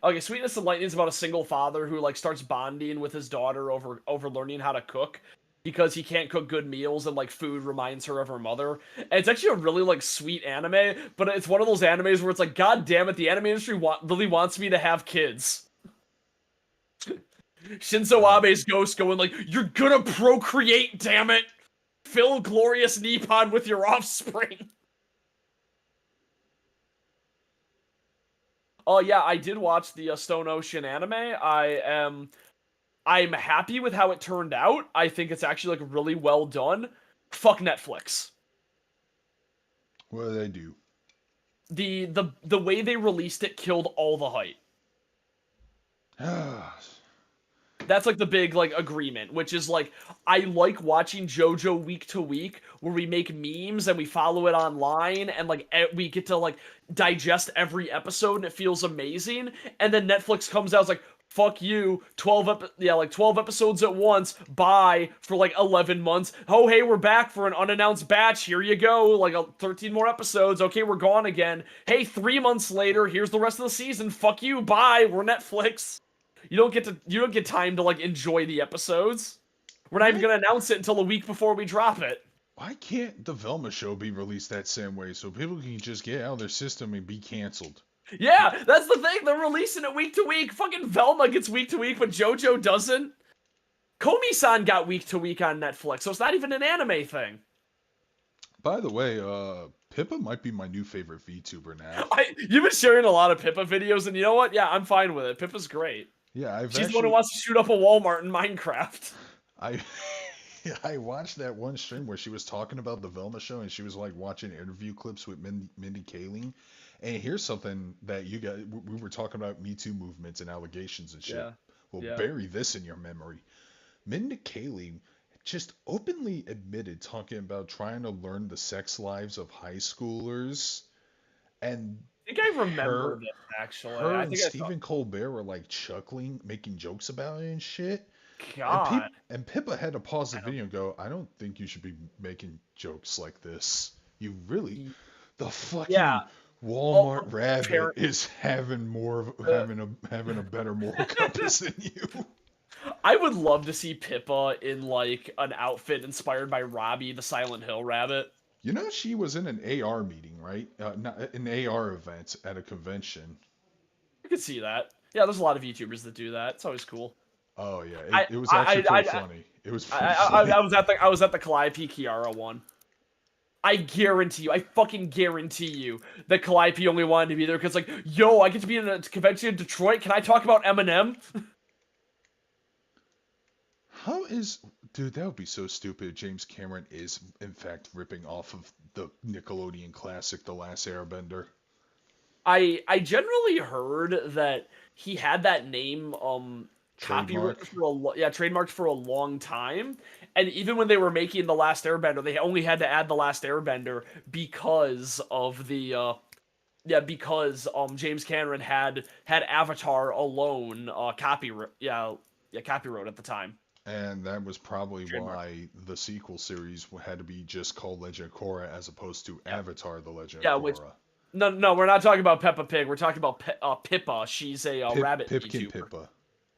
Okay, Sweetness and Lightning is about a single father who like starts bonding with his daughter over learning how to cook because he can't cook good meals and like food reminds her of her mother. And it's actually a really like sweet anime, but it's one of those animes where it's like, God damn it, the anime industry really wants me to have kids. Shinzo Abe's ghost going like, "You're gonna procreate, damn it! Fill glorious Nippon with your offspring." Oh yeah, I did watch the Stone Ocean anime. I'm happy with how it turned out. I think it's actually like really well done. Fuck Netflix. What do they do? The way they released it killed all the hype. That's like the big like agreement, which is like I like watching JoJo week to week where we make memes and we follow it online and like we get to like digest every episode and it feels amazing. And then Netflix comes out, it's like fuck you, 12 episodes at once. Bye for like 11 months. Oh hey, we're back for an unannounced batch. Here you go, like 13 more episodes. Okay, we're gone again. Hey, 3 months later, here's the rest of the season. Fuck you, bye. We're Netflix. You don't get time to like enjoy the episodes. We're not even Why, gonna announce it until a week before we drop it. why can't the Velma show be released that same way so people can just get out of their system and be canceled? Yeah, that's the thing. They're releasing it week to week. Fucking Velma gets week to week, but JoJo doesn't. Komi-san got week to week on Netflix, so it's not even an anime thing. By the way, Pippa might be my new favorite VTuber now. You've been sharing a lot of Pippa videos, and you know what? Yeah, I'm fine with it. Pippa's great. Yeah, She's the one who wants to shoot up a Walmart in Minecraft. I I watched that one stream where she was talking about the Velma show and she was like watching interview clips with Mindy Kaling. And here's something that you got. We were talking about Me Too movements and allegations and shit. Yeah, Well, yeah. bury this in your memory. Mindy Kaling just openly admitted talking about trying to learn the sex lives of high schoolers, and I think I remember her this actually. her I and think I saw. Stephen Colbert were like chuckling, making jokes about it and shit. God, And Pippa had to pause the I don't. video and go, I don't think you should be making jokes like this. You really, the Yeah. fucking Oh, Walmart rabbit parent. is having Uh, having a better moral compass than you. I would love to see Pippa in like an outfit inspired by Robbie the Silent Hill Rabbit. You know, she was in an AR meeting, right? Not an AR event at a convention. I could see that. Yeah, there's a lot of YouTubers that do that. It's always cool. Oh yeah, I it was I actually pretty I funny. It was I, pretty I, funny. I was at the Calliope Kiara one. I guarantee you, I fucking guarantee you that Calliope only wanted to be there because like, yo, I get to be in a convention in Detroit. Can I talk about Eminem? How is, dude, that would be so stupid if James Cameron is, in fact, ripping off of the Nickelodeon classic, The Last Airbender. I generally heard that he had that name copyrighted Trademark. for trademarked for a long time, and even when they were making the Last Airbender, they only had to add the Last Airbender because of the because James Cameron had Avatar alone copyright at the time. And that was probably Trademark. why the sequel series had to be just called Legend of Korra as opposed to Yeah. Avatar, The Legend of Yeah, which Korra. no, we're not talking about Peppa Pig. We're talking about Pippa. She's a rabbit Pipkin YouTuber. Pippa.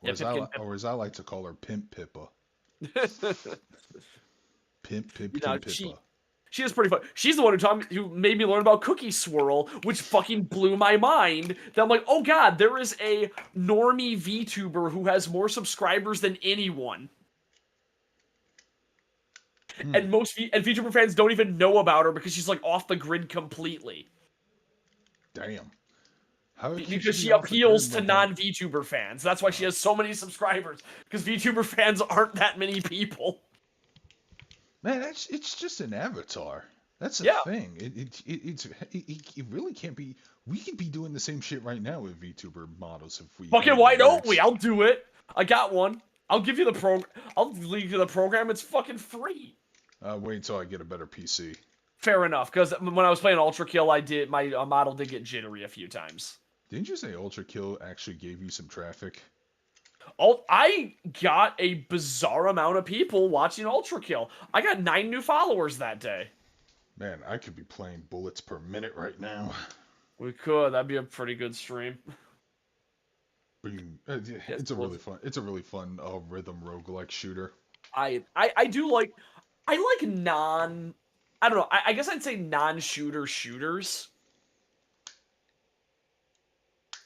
Yeah, Pipkin. or as I like to call her, Pimp Pippa. Pimp You Pipkin know, Pippa. she is pretty fun. She's the one who made me learn about Cookie Swirl, which fucking blew my mind. That I'm like, oh god, there is a normie VTuber who has more subscribers than anyone. Hmm. And and VTuber fans don't even know about her because she's like off the grid completely. Damn. How could she Because be she off the grid appeals to when her? non-VTuber fans. That's why she has so many subscribers. Because VTuber fans aren't that many people. Man, it's just an avatar. That's a Yeah. thing. It really can't be. We could be doing the same shit right now with VTuber models if we Fucking had why the don't we? rights. I'll do it. I got one. I'll give you the I'll leave you the program. It's fucking free. Wait until I get a better PC. Fair enough. Because when I was playing Ultra Kill, my model did get jittery a few times. Didn't you say Ultra Kill actually gave you some traffic? I got a bizarre amount of people watching Ultra Kill. I got 9 new followers that day. Man, I could be playing bullets per minute right now. We could. That'd be a pretty good stream. It's a really fun. It's a really fun rhythm roguelike shooter. I do like. I like non. I don't know. I guess I'd say non-shooter shooters.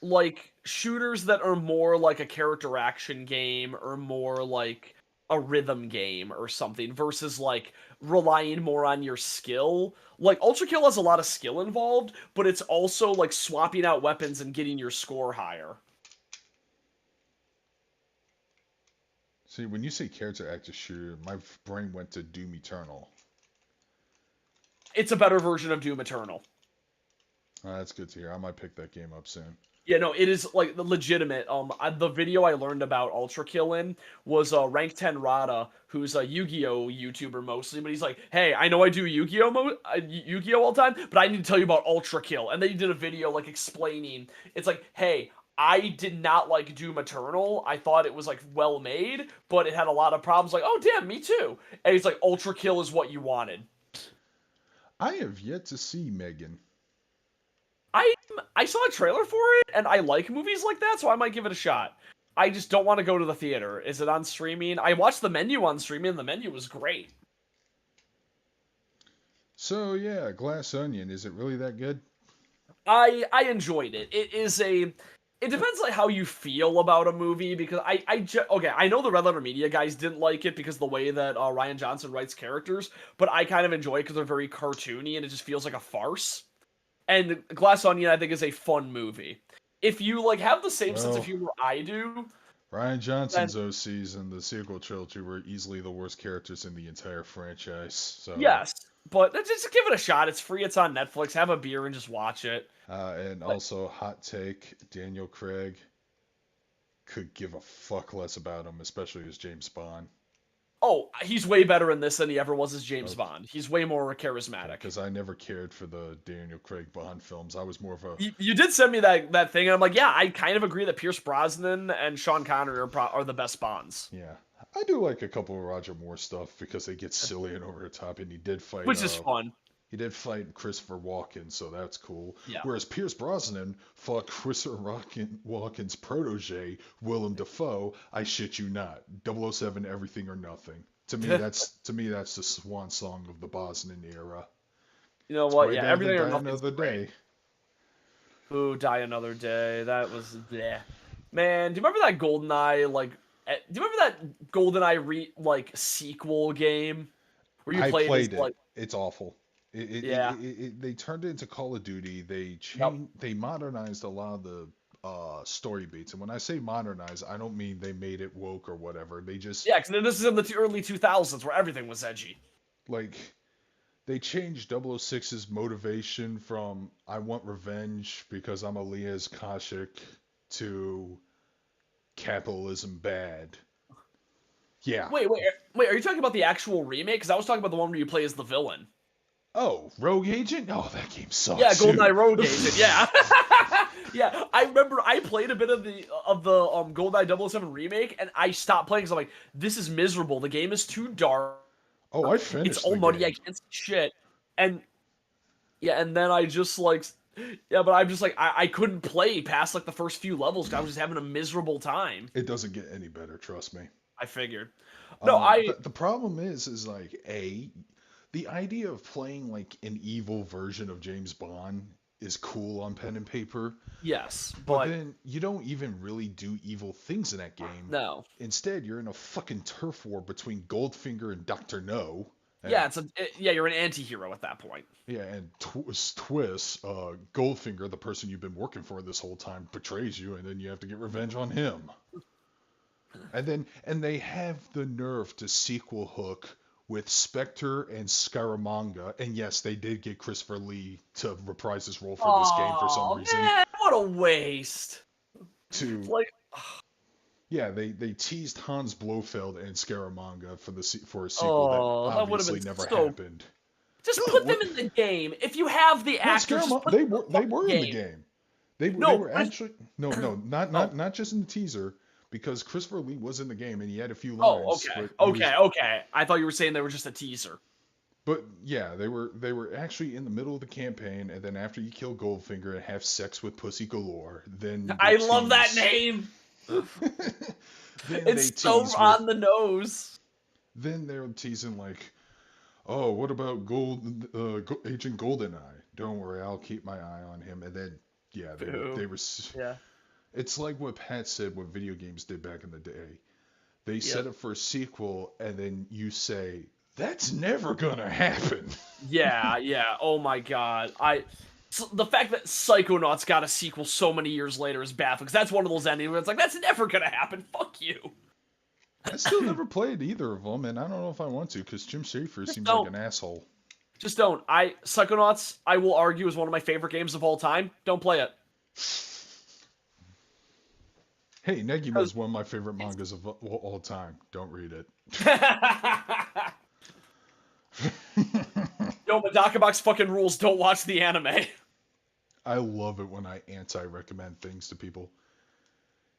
Like shooters that are more like a character action game or more like a rhythm game or something versus like relying more on your skill. Like Ultra Kill has a lot of skill involved, but it's also like swapping out weapons and getting your score higher. See, when you say character actor shooter, my brain went to Doom Eternal. It's a better version of Doom Eternal. That's good to hear. I might pick that game up soon. Yeah, no, it is like the legitimate. The video I learned about Ultra Kill in was Rank 10 Rada, who's a Yu-Gi-Oh YouTuber mostly, but he's like, "Hey, I know I do Yu-Gi-Oh all the time, but I need to tell you about Ultra Kill." And then he did a video like explaining. It's like, "Hey, I did not like Doom Eternal. I thought it was like well made, but it had a lot of problems." Like, "Oh, damn, me too." And he's like, "Ultra Kill is what you wanted." I have yet to see Megan. I saw a trailer for it, and I like movies like that, so I might give it a shot. I just don't want to go to the theater. Is it on streaming? I watched the menu on streaming, and the menu was great. So yeah, Glass Onion. Is it really that good? I enjoyed it. It depends like how you feel about a movie because okay, I know the Red Letter Media guys didn't like it because of the way that Ryan Johnson writes characters, but I kind of enjoy it because they're very cartoony and it just feels like a farce. And Glass Onion, I think, is a fun movie. If you like have the same sense of Well, humor I do, Ryan then Johnson's OCs and the sequel trilogy were easily the worst characters in the entire franchise. So, yes. But just give it a shot. It's free. It's on Netflix. Have a beer and just watch it. and But also hot take: Daniel Craig could give a fuck less about him, especially as James Bond. oh, he's way better in this than he ever was as James Okay, Bond. He's way more charismatic. because I never cared for the Daniel Craig Bond films. I was more of a You did send me that thing, and I'm like, yeah, I kind of agree that Pierce Brosnan and Sean Connery are the best Bonds, yeah. I do like a couple of Roger Moore stuff because they get silly and over the top, and which is fun. he did fight Christopher Walken, so that's cool. Yeah. Whereas Pierce Brosnan fought Christopher Walken's protege, Willem Dafoe. I shit you not. 007 Everything or Nothing. To me that's the swan song of the Brosnan era. You know It's what? way Yeah, better than everything or Die nothing's Another great. Day. Ooh, Die Another Day. That was bleh. Man, do you remember that GoldenEye do you remember that GoldenEye sequel game where you I played as played it. like It's awful. yeah. They turned it into Call of Duty. Yep. They modernized a lot of the story beats. And when I say modernize, I don't mean they made it woke or whatever. They just Yeah, because this is in the early 2000s where everything was edgy. like they changed 006's motivation from I want revenge because I'm Elias Koshik to capitalism bad. Yeah. Wait, are you talking about the actual remake? Because I was talking about the one where you play as the villain. Oh, Rogue Agent? Oh, that game Yeah, sucks too. GoldenEye Rogue Agent. Yeah, yeah. I remember I played a bit of the GoldenEye 007 remake, and I stopped playing because I'm like, this is miserable. The game is too dark. Oh, I It's finished all the muddy. I game. can't see shit. And yeah, and then I just like Yeah, but I'm just like I couldn't play past like the first few levels 'cause I was just having a miserable time. It doesn't get any better, trust me. I figured. No, The problem is like the idea of playing like an evil version of James Bond is cool on pen and paper, yes, but but then you don't even really do evil things in that game. no. Instead, you're in a fucking turf war between Goldfinger and Doctor No. Yeah, And yeah, you're an anti-hero at that point. yeah, and Twist, Goldfinger, the person you've been working for this whole time, betrays you, and then you have to get revenge on him. And they have the nerve to sequel hook with Spectre and Scaramanga. And yes, they did get Christopher Lee to reprise his role for this game for some Oh reason. man, what a waste! To Like, yeah, they teased Hans Blofeld and Scaramanga for a sequel that oh, that would have obviously been never so. happened. Just No, put them what? in the game. If you have the What actors, just Scaramanga? put them in They the were in the game. game. They No, were actually no, oh, not just in the teaser, because Christopher Lee was in the game and he had a few oh, lines, okay, but he was okay. I thought you were saying they were just a teaser. But yeah, they were actually in the middle of the campaign, and then after you kill Goldfinger and have sex with Pussy Galore, then I they love that tease. name. Then they It's so tease with. on the nose. Then they're teasing like, oh, what about Agent Goldeneye? Don't worry, I'll keep my eye on him. And then yeah, Boo. they were. Yeah. It's like what Pat said what video games did back in the day. They set Yep. up for a sequel, and then you say, that's never gonna happen. Yeah. Oh my god. The fact that Psychonauts got a sequel so many years later is baffling because that's one of those endings where it's like that's never gonna happen. Fuck you. I still never played either of them, and I don't know if I want to because Jim Schafer Just seems like don't. an asshole. Just don't. Psychonauts, I will argue, is one of my favorite games of all time. Don't play it. Hey, Negima is one of my favorite mangas of all time. Don't read it. Yo, Medaka Box fucking rules. Don't watch the anime. I love it when I anti-recommend things to people.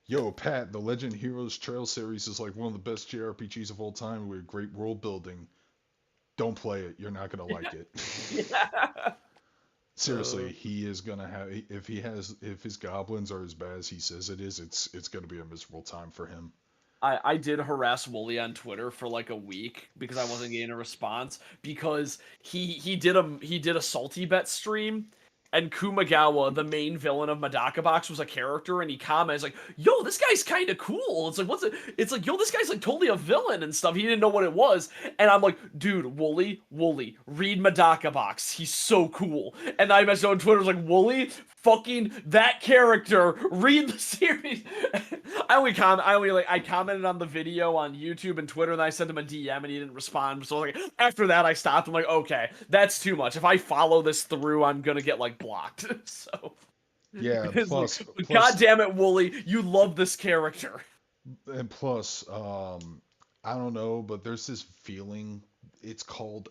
Yo, Pat, the Legend Heroes Trail series is like one of the best JRPGs of all time with great world building. Don't play it. You're not gonna like it. Yeah. Seriously, he is gonna have if his goblins are as bad as he says it is, it's gonna be a miserable time for him. I did harass Wooly on Twitter for like a week because I wasn't getting a response because he did a salty bet stream and Kumagawa, the main villain of Medaka Box, was a character and he comments like, "Yo, this guy's kind of cool." It's like, what's it? It's like, "Yo, this guy's like totally a villain and stuff." He didn't know what it was, and I'm like, "Dude, Wooly, read Medaka Box. He's so cool." And I messaged on Twitter, I was like, "Wooly, fucking that character, read the series." I commented on the video on YouTube and Twitter, and I sent him a DM, and he didn't respond. So like after that, I stopped. I'm like, okay, that's too much. If I follow this through, I'm gonna get like blocked. So Yeah, plus God damn it, Wooly, you love this character. and plus, I don't know, but there's this feeling. It's called.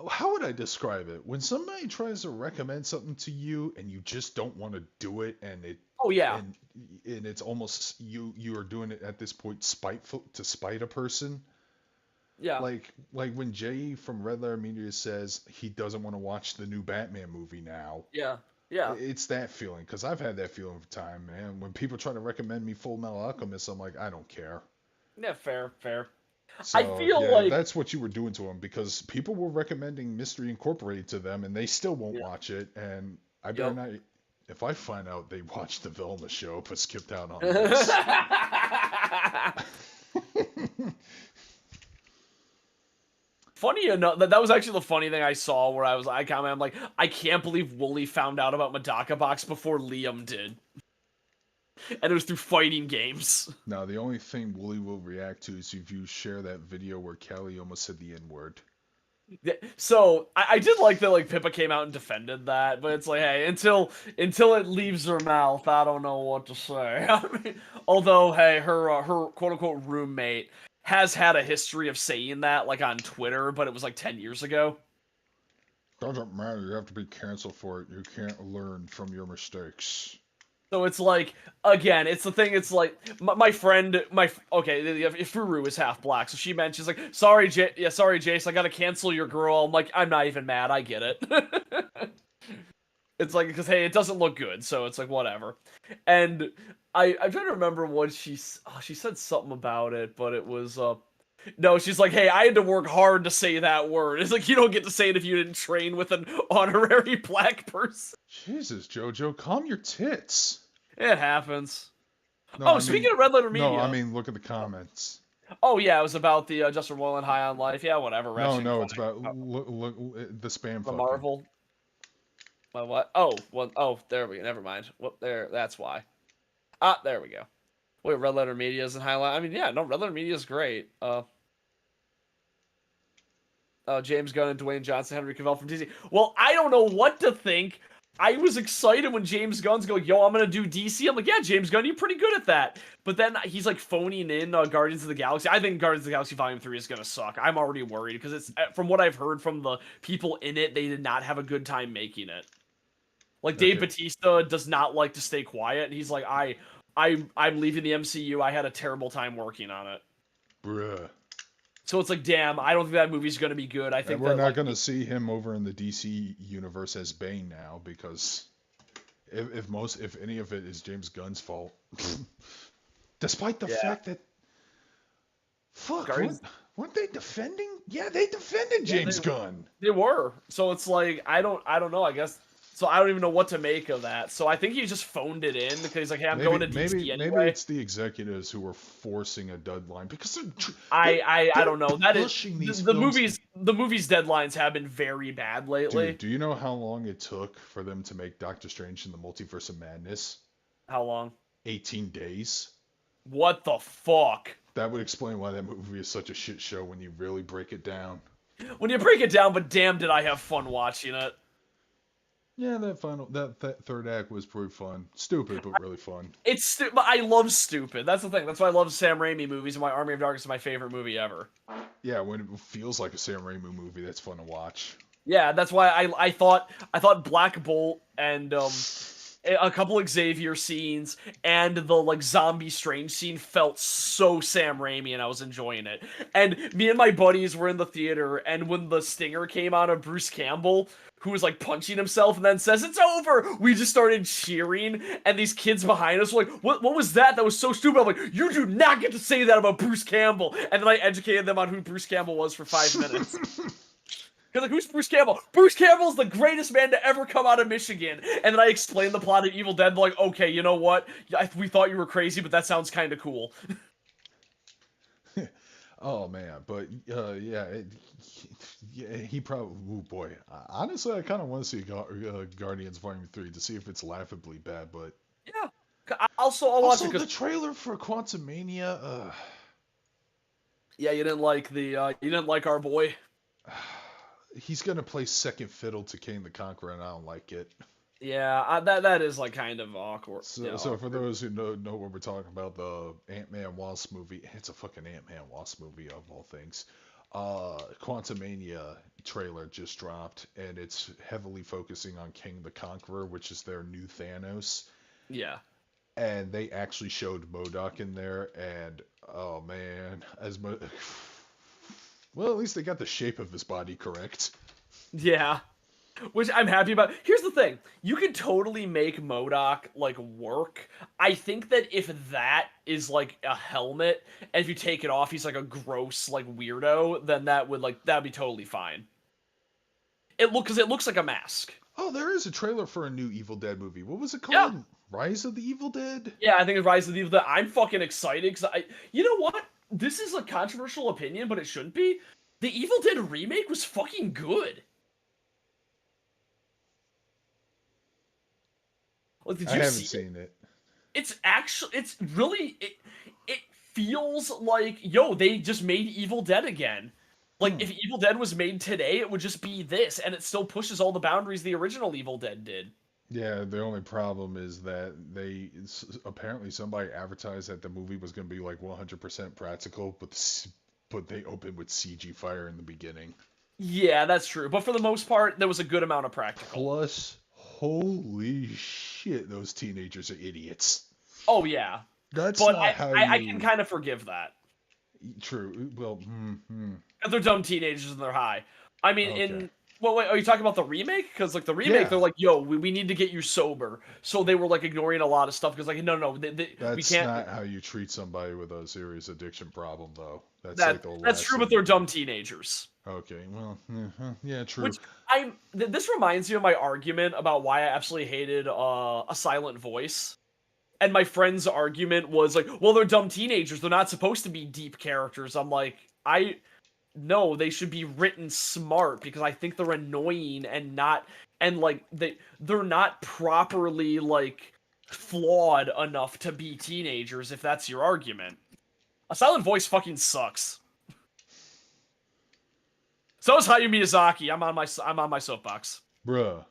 How would I describe it? When somebody tries to recommend something to you and you just don't want to do it, Oh yeah, and it's almost you are doing it at this point spiteful to spite a person. yeah, Like when Jay from Red Letter Media says he doesn't want to watch the new Batman movie now. yeah, yeah. It's that feeling because I've had that feeling for time, man. When people try to recommend me Full Metal Alchemist, I'm like, I don't care. Yeah, fair. I So feel yeah, like that's what you were doing to them because people were recommending Mystery Incorporated to them, and they still won't yeah, watch it. And I better yep. not. If I find out they watched the Velma show but skipped out on this. Funny enough, that was actually the funny thing I saw where I commented, I'm like, I can't believe Wooly found out about Medaka Box before Liam did. And it was through fighting games. Now, the only thing Wooly will react to is if you share that video where Callie almost said the N word. So I did like that like Pippa came out and defended that, but it's like, hey, until it leaves her mouth, I don't know what to say. I mean, although hey, her quote unquote roommate has had a history of saying that like on Twitter, but it was like 10 years ago. Doesn't matter. You have to be canceled for it. You can't learn from your mistakes. So it's like, again, it's the thing, it's like, my friend, Ifuru is half black, so she mentions, like, sorry, Jace, I gotta cancel your girl. I'm like, I'm not even mad, I get it. It's like, because hey, it doesn't look good, so it's like whatever. And I'm trying to remember what she said something about it, but it was no, she's like, hey, I had to work hard to say that word. It's like you don't get to say it if you didn't train with an honorary black person. Jesus, JoJo, calm your tits. It happens. No, Oh, I speaking mean, of Red Letter no, I Media. mean, look at the comments. Oh yeah, it was about the Justin Roiland High on Life. Yeah, whatever. No, Ratchet and no, Clank. it's about the spam The fucking. Marvel. What? Oh, well. Oh, there we go. Never mind. Well, there. That's why. Ah, there we go. Wait, Red Letter Media isn't highlight. I mean, yeah, no, Red Letter Media is great. James Gunn and Dwayne Johnson, Henry Cavill from DC. Well, I don't know what to think. I was excited when James Gunn's going, yo, I'm gonna do DC. I'm like, yeah, James Gunn, you're pretty good at that. But then he's like phoning in Guardians of the Galaxy. I think Guardians of the Galaxy Volume 3 is gonna suck. I'm already worried because it's from what I've heard from the people in it, they did not have a good time making it. Like Dave Okay. Bautista does not like to stay quiet, and he's like, I'm leaving the MCU. I had a terrible time working on it. Bruh. So it's like, damn, I don't think that movie's gonna be good. I And think we're that not like gonna see him over in the DC universe as Bane now because if any of it is James Gunn's fault, despite the yeah, fact that fuck, Guardians. weren't they defending? Yeah, they defended Yeah, James Gunn. they were. So it's like I don't know. I guess so. I don't even know what to make of that. So I think he just phoned it in because he's like, hey, I'm going to DC Maybe anyway. it's the executives who were forcing a deadline because I they're don't know. That is pushing these the films. movies deadlines have been very bad lately. Dude, do you know how long it took for them to make Doctor Strange in the Multiverse of Madness? How long? 18 days. What the fuck? That would explain why that movie is such a shit show when you really break it down. When you break it down, but damn, did I have fun watching it. Yeah, that third act was pretty fun. Stupid, but really fun. It's stupid. I love stupid. That's the thing. That's why I love Sam Raimi movies, and why Army of Darkness is my favorite movie ever. Yeah, when it feels like a Sam Raimi movie, that's fun to watch. Yeah, that's why I thought Black Bolt and a couple Xavier scenes and the like zombie strange scene felt so Sam Raimi, and I was enjoying it. And me and my buddies were in the theater, and when the stinger came out of Bruce Campbell, who was like punching himself and then says it's over, we just started cheering, and these kids behind us were like, what was that? That was so stupid. I'm like, you do not get to say that about Bruce Campbell. And then I educated them on who Bruce Campbell was for 5 minutes. Because like, who's Bruce Campbell? Bruce Campbell's the greatest man to ever come out of Michigan. And then I explained the plot of Evil Dead. They're like, okay, you know what? We thought you were crazy, but that sounds kind of cool. Oh man, but yeah, he probably. Oh boy, honestly, I kind of want to see Guardians Volume 3 to see if it's laughably bad. But Yeah. I'll watch it also the because trailer for Quantumania. yeah, you didn't like our boy. He's gonna play second fiddle to Kane the Conqueror, and I don't like it. Yeah, that is like kind of awkward. So, Yeah, so for awkward. those who know what we're talking about, the Ant-Man Wasp movie, it's a fucking Ant-Man Wasp movie of all things. Quantumania trailer just dropped, and it's heavily focusing on King the Conqueror, which is their new Thanos. Yeah. And they actually showed MODOK in there, and oh man, well, at least they got the shape of his body correct. Yeah. Which I'm happy about. Here's the thing. You can totally make MODOK like work. I think that if that is like a helmet, and if you take it off, he's like a gross like weirdo, then that'd be totally fine. Because it looks like a mask. Oh, there is a trailer for a new Evil Dead movie. What was it Yeah. called? Rise of the Evil Dead? Yeah, I think it's Rise of the Evil Dead. I'm fucking excited because you know what? This is a controversial opinion, but it shouldn't be. The Evil Dead remake was fucking good. Like, did I you haven't see it? seen it. It's really it feels like they just made Evil Dead again. Like if Evil Dead was made today, it would just be this, and it still pushes all the boundaries the original Evil Dead did. Yeah, the only problem is that apparently somebody advertised that the movie was going to be like 100% practical, but they opened with CG fire in the beginning. Yeah, that's true. But for the most part, there was a good amount of practical. Plus, holy shit, those teenagers are idiots. Oh yeah, That's but not how I you. can kind of forgive that. True. Well, They're dumb teenagers and they're high. I mean, okay. Well, wait, are you talking about the remake? Because, like, the remake, they're Yeah, like, yo, we need to get you sober. So they were, like, ignoring a lot of stuff because, like, no, we that's can't. not how you treat somebody with a serious addiction problem, though. That's like the That's last true, thing but you they're do. dumb teenagers. Okay, well, yeah, true. Which this reminds me of my argument about why I absolutely hated A Silent Voice. And my friend's argument was like, well, they're dumb teenagers. They're not supposed to be deep characters. I'm like, no, they should be written smart because I think they're annoying and not and like they're not properly like flawed enough to be teenagers if that's your argument. A Silent Voice fucking sucks. So is Hayao Miyazaki. I'm on my soapbox. Bruh.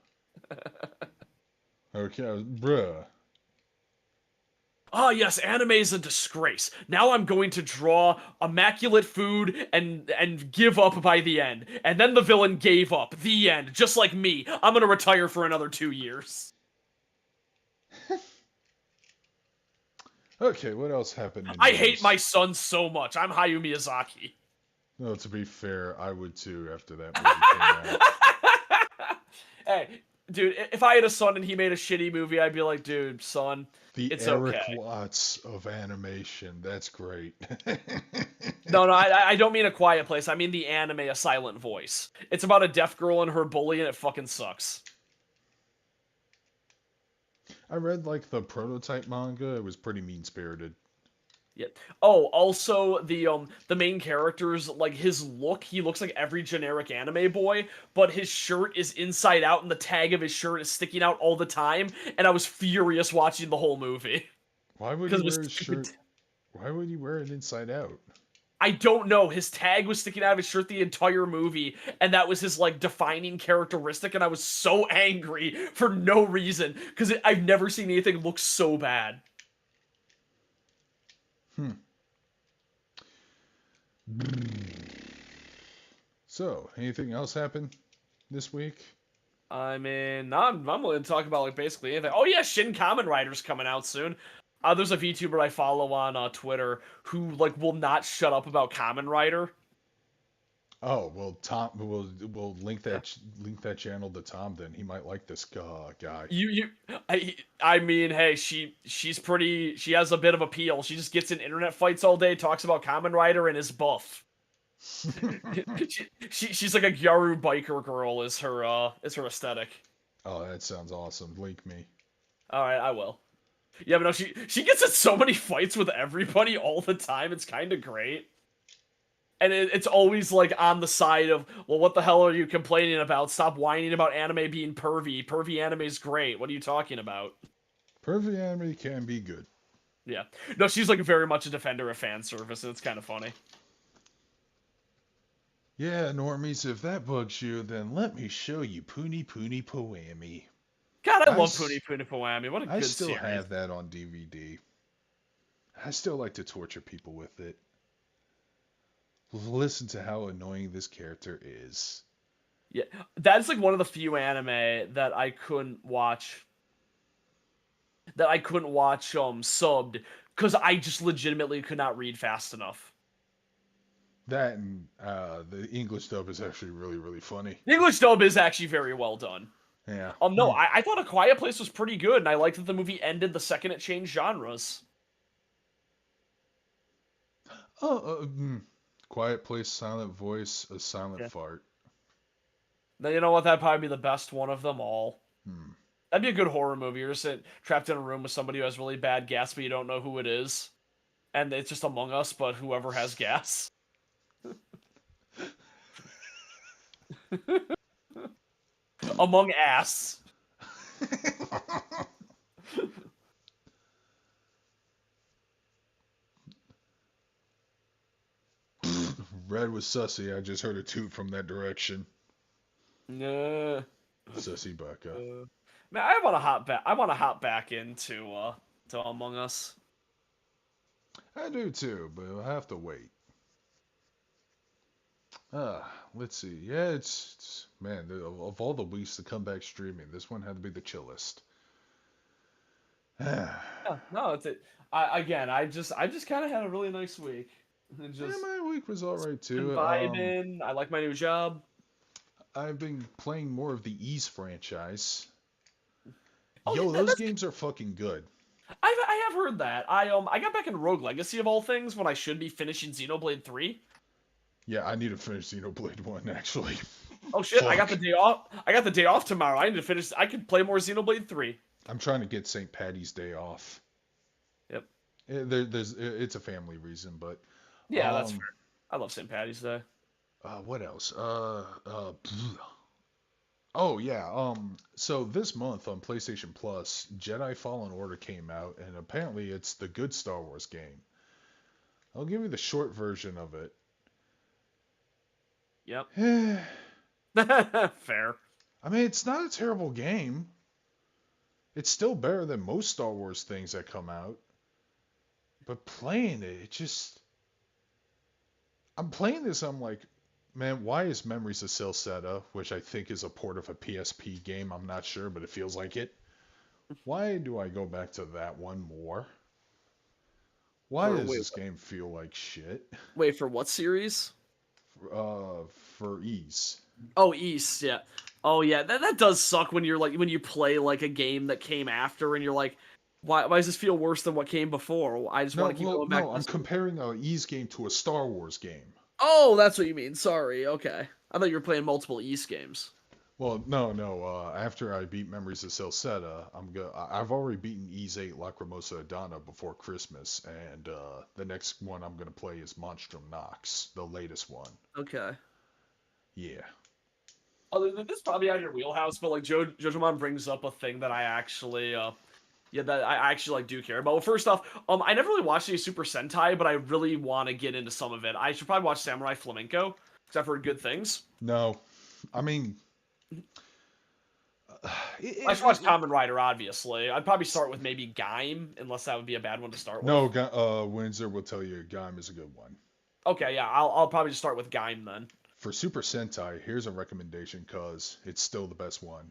Okay, bruh. Ah, yes, anime is a disgrace. Now I'm going to draw immaculate food and give up by the end. And then the villain gave up. The end. Just like me. I'm gonna retire for another 2 years. Okay, what else happened in I hate news? my son so much. I'm Hayao Miyazaki. No, to be fair, I would too after that movie came out. Hey, dude, if I had a son and he made a shitty movie, I'd be like, dude, son, The it's Eric okay. Watts of animation. That's great. No, I don't mean A Quiet Place. I mean the anime A Silent Voice. It's about a deaf girl and her bully, and it fucking sucks. I read like the prototype manga. It was pretty mean spirited. Yeah. Oh, also the main character's like his look, he looks like every generic anime boy, but his shirt is inside out and the tag of his shirt is sticking out all the time, and I was furious watching the whole movie Why would he because it was wear his stupid. shirt? Why would he wear it inside out? I don't know. His tag was sticking out of his shirt the entire movie, and that was his like defining characteristic, and I was so angry for no reason because I've never seen anything look so bad. Hmm. So, anything else happen this week? I mean, I'm willing to talk about like basically anything. Oh yeah, Shin Kamen Rider's coming out soon. There's a VTuber I follow on Twitter who like will not shut up about Kamen Rider. Oh well, Tom. We'll Yeah. link that channel to Tom. Then he might like this guy. You I mean, hey, she's pretty. She has a bit of appeal. She just gets in internet fights all day, talks about Kamen Rider, and is buff. She's like a Gyaru biker girl. Is her aesthetic. Oh, that sounds awesome. Link me. All right, I will. Yeah, but no, she gets in so many fights with everybody all the time. It's kind of great. And it's always like on the side of, well, what the hell are you complaining about? Stop whining about anime being pervy. Pervy anime's great. What are you talking about? Perfect anime can be good. Yeah. No, she's like very much a defender of fan service, and it's kind of funny. Yeah, normies, if that bugs you, then let me show you Puni Puni Poami. God, I I, love s- Puni Puni Poami. What a I good still series. have that on DVD. I still like to torture people with it. Listen to how annoying this character is. Yeah, that's like one of the few anime that I couldn't watch. That I couldn't watch subbed because I just legitimately could not read fast enough. That and the English dub is actually really, really funny. The English dub is actually very well done. Yeah. No, I thought A Quiet Place was pretty good, and I liked that the movie ended the second it changed genres. Oh, Quiet Place, Silent Voice, A Silent Yeah. Fart. Then you know what? That'd probably be the best one of them all. Hmm. That'd be a good horror movie. You're just trapped in a room with somebody who has really bad gas, but you don't know who it is, and it's just Among Us, but whoever has gas. Among Ass. Red was sussy. I just heard a toot from that direction. Yeah. Sussy Baka. Man, I want to hop back. I want to hop back into to Among Us. I do too, but I'll have to wait. Let's see. Yeah, it's man, of all the weeks to come back streaming, this one had to be the chillest. Yeah, Yeah, no, it's it. I just kind of had a really nice week. And just my week was alright been too. vibing. I like my new job. I've been playing more of the Ys franchise. Oh, Yo, those that's games are fucking good. I have heard that. I got back in Rogue Legacy of all things when I should be finishing Xenoblade 3. Yeah, I need to finish Xenoblade 1 actually. Oh shit, I got the Fuck. day off. I got the day off tomorrow. I need to finish. I could play more Xenoblade 3. I'm trying to get St. Patty's Day off. Yep. It's a family reason, but Yeah, that's um, fair. I love St. Patty's Day. what else? Oh yeah. So this month on PlayStation Plus, Jedi Fallen Order came out, and apparently it's the good Star Wars game. I'll give you the short version of it. Yep. I Fair. mean, it's not a terrible game. It's still better than most Star Wars things that come out. But playing it, I'm playing this, I'm like, man, why is Memories of Celceta, which I think is a port of a PSP game, I'm not sure, but it feels like it. Why do I go back to that one more? Why For does wait, this game feel like shit? wait for what series? For ease. Oh, East. Yeah. Oh yeah. That does suck when you're like when you play like a game that came after and you're like, why does this feel worse than what came before? I just No, want to keep well, going back no, to I'm this one. comparing a ease game to a Star Wars game. Oh, that's what you mean. Sorry. Okay. I thought you were playing multiple East games. Well, no. After I beat Memories of Celceta, I've already beaten Ease 8 Lacrimosa Adana before Christmas, and the next one I'm gonna play is Monstrum Nox, the latest one. Okay. Yeah. Other than this, probably out of your wheelhouse, but like Jojomon brings up a thing that I actually, yeah, that I actually like do care about. Well, first off, I never really watched any Super Sentai, but I really want to get into some of it. I should probably watch Samurai Flamenco because I've heard good things. No, I mean, I should watch it Kamen Rider, obviously. I'd probably start with maybe Gaim, unless that would be a bad one to start with. no. Windsor will tell you Gaim is a good one. Okay, yeah, I'll probably just start with Gaim then. For Super Sentai, here's a recommendation because it's still the best one.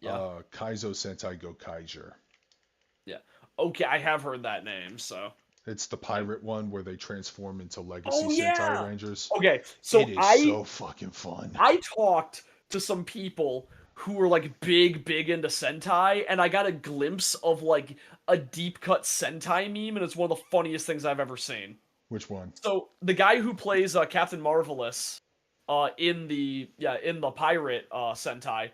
Yeah, Kaizo Sentai Go Kaiser. yeah. Okay, I have heard that name, so. It's the pirate one where they transform into Legacy Oh Sentai yeah. Rangers. Okay, It so is I so fucking fun. I talked to some people who were like big into Sentai, and I got a glimpse of like a deep cut Sentai meme, and it's one of the funniest things I've ever seen. Which one? So the guy who plays Captain Marvelous, in the pirate Sentai,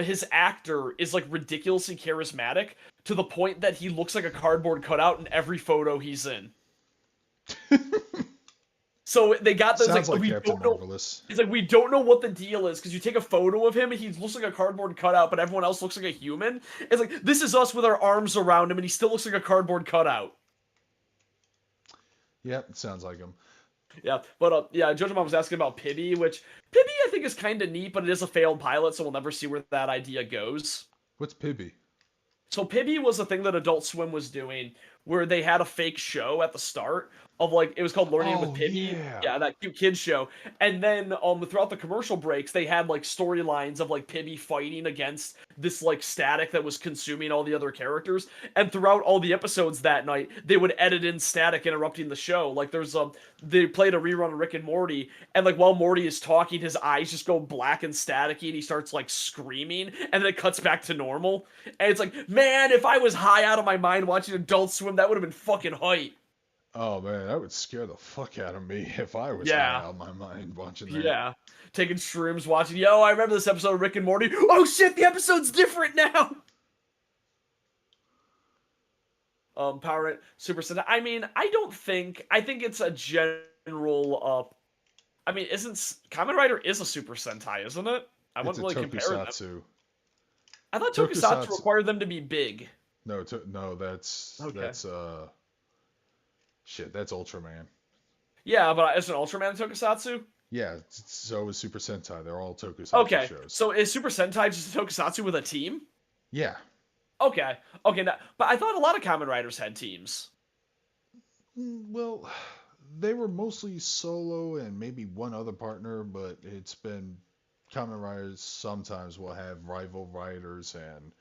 his actor is like ridiculously charismatic to the point that he looks like a cardboard cutout in every photo he's in. So they got those Sounds like like we Captain don't know. Marvelous. It's like we don't know what the deal is because you take a photo of him and he looks like a cardboard cutout, but everyone else looks like a human. It's like this is us with our arms around him and he still looks like a cardboard cutout. Yep, it sounds like him. Yeah, but yeah, Jojo Mom was asking about Pibby, which Pibby I think is kind of neat, but it is a failed pilot, so we'll never see where that idea goes. What's Pibby? So Pibby was a thing that Adult Swim was doing, where they had a fake show at the start of like it was called Learning with Oh Pibby. yeah. Yeah, that cute kids show. And then throughout the commercial breaks, they had like storylines of like Pibby fighting against this like static that was consuming all the other characters. And throughout all the episodes that night, they would edit in static interrupting the show. Like there's they played a rerun of Rick and Morty, and like while Morty is talking, his eyes just go black and staticky, and he starts like screaming, and then it cuts back to normal. And it's like, man, if I was high out of my mind watching Adult Swim, that would have been fucking hype. Oh man, that would scare the fuck out of me if I was high Yeah, out of my mind watching that. yeah. Taking shrooms, watching. Yo, I remember this episode of Rick and Morty. Oh shit, the episode's different now. Power Rangers Super Sentai. I mean, I don't think. I think it's a general. I mean, isn't Kamen Rider is a Super Sentai, isn't it? I It's wouldn't a really compare them. tokusatsu. I thought Tokusatsu Tokusatsu. required them to be big. No, that's Okay. shit. That's Ultraman. Yeah, but isn't Ultraman Tokusatsu? Yeah, so is Super Sentai. They're all tokusatsu Okay, shows. so is Super Sentai just a Tokusatsu with a team? Yeah. Okay, okay, but I thought a lot of Kamen Riders had teams. Well, they were mostly solo and maybe one other partner, but it's been Kamen Riders sometimes will have rival riders and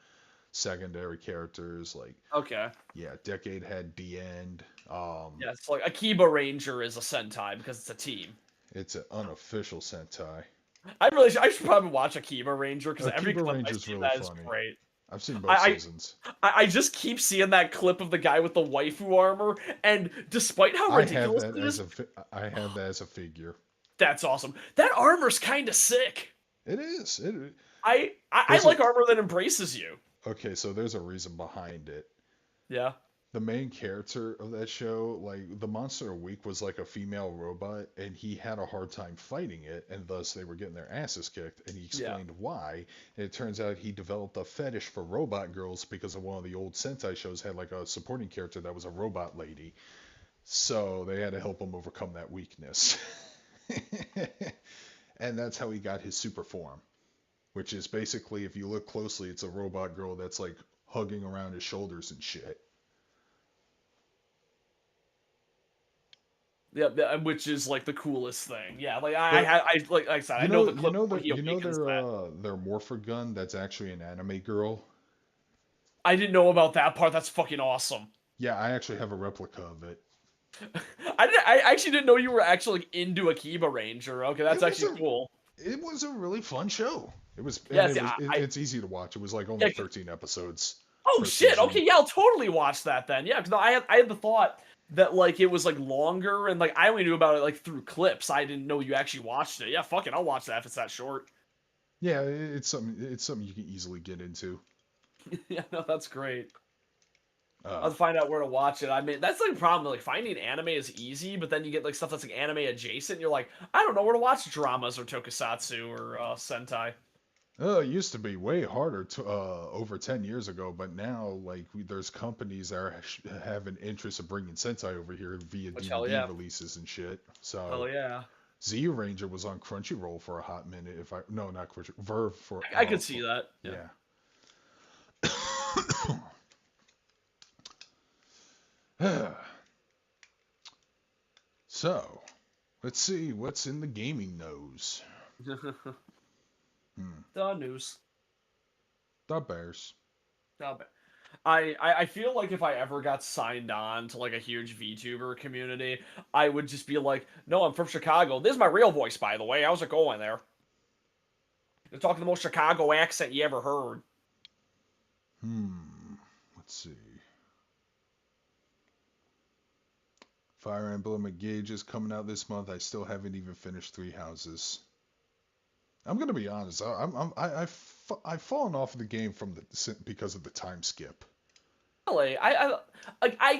secondary characters. Like, Okay. yeah, Decade had the End. Yeah, it's like Akiba Ranger is a Sentai because it's a team. It's an unofficial Sentai. I should probably watch Akiba Ranger because every Akiba clip I Ranger's see of really that is funny. great. I've seen both I, seasons. I just keep seeing that clip of the guy with the waifu armor, and despite how I have ridiculous that it as is, a I have that as a figure. that's awesome. That armor's kind of sick. It is. I There's a like armor that embraces you. okay, so there's a reason behind it. Yeah. The main character of that show, like the monster a week, was like a female robot, and he had a hard time fighting it, and thus they were getting their asses kicked. And he Yeah. explained why. And it turns out he developed a fetish for robot girls because of one of the old Sentai shows had like a supporting character that was a robot lady. So they had to help him overcome that weakness. And that's how he got his super form, which is basically, if you look closely, it's a robot girl that's like hugging around his shoulders and shit. Yeah, which is like the coolest thing. Yeah, like But like I said, I know the clip where he you know awakens that. their Morpher gun that's actually an anime girl. I didn't know about that part. That's fucking awesome. Yeah, I actually have a replica of it. I actually didn't know you were actually like, into Akiba Ranger. Okay, It that's was actually a cool. it was a really fun show. It was, and Yeah, see, it's easy to watch. It was like only yeah, 13 episodes oh per shit. season. Okay, yeah, I'll totally watch that then. Yeah, because I had the thought that like it was like longer and like I only knew about it like through clips. I didn't know you actually watched it. Yeah, fuck it, I'll watch that if it's that short. Yeah, it's something you can easily get into. Yeah, no, that's great. Uh, I'll find out where to watch it. I mean, that's like the problem. Like finding anime is easy, but then you get like stuff that's like anime adjacent. And you're like, I don't know where to watch dramas or tokusatsu or Sentai. it used to be way harder to over 10 years ago, but now like there's companies that have an interest in bringing Sentai over here via Which hell DVD yeah, releases and shit. hell So yeah. Z Ranger was on Crunchyroll for a hot minute. If I no, not Crunchy, Verve I could see that. Yeah. yeah. So let's see what's in the gaming news. Hmm. The news. The Bears. Not bad. I feel like if I ever got signed on to like a huge VTuber community, I would just be like, no, I'm from Chicago. This is my real voice, by the way. How's it going there? You're talking the most Chicago accent you ever heard. Let's see. Fire Emblem Engage is coming out this month. I still haven't even finished Three Houses. I'm gonna be honest. I've fallen off of the game because of the time skip. Really,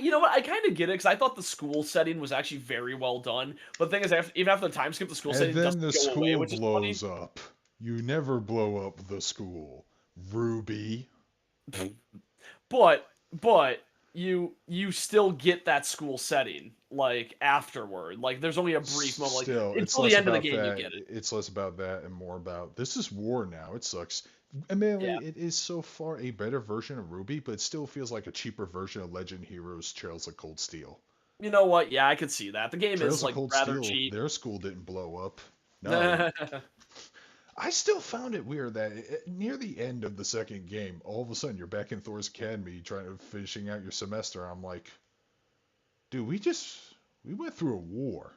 you know what? I kind of get it because I thought the school setting was actually very well done. But the thing is, even after the time skip, the school And setting then doesn't the go away, school which is funny. blows up. You never blow up the school, Ruby. But you still get that school setting like afterward. Like there's only a brief moment, like Still, it's until the less end of the about game, you that. get it. It's less about that and more about this is war now. It sucks. Admittedly, Yeah. it is so far a better version of Ruby, but it still feels like a cheaper version of Legend Heroes Trails of Cold Steel. You know what? Yeah, I could see that. The game is Trails of like Cold rather Steel, cheap. their school didn't blow up. No, I still found it weird that near the end of the second game, all of a sudden you're back in Thor's Academy trying to finishing out your semester. I'm like, dude, we went through a war,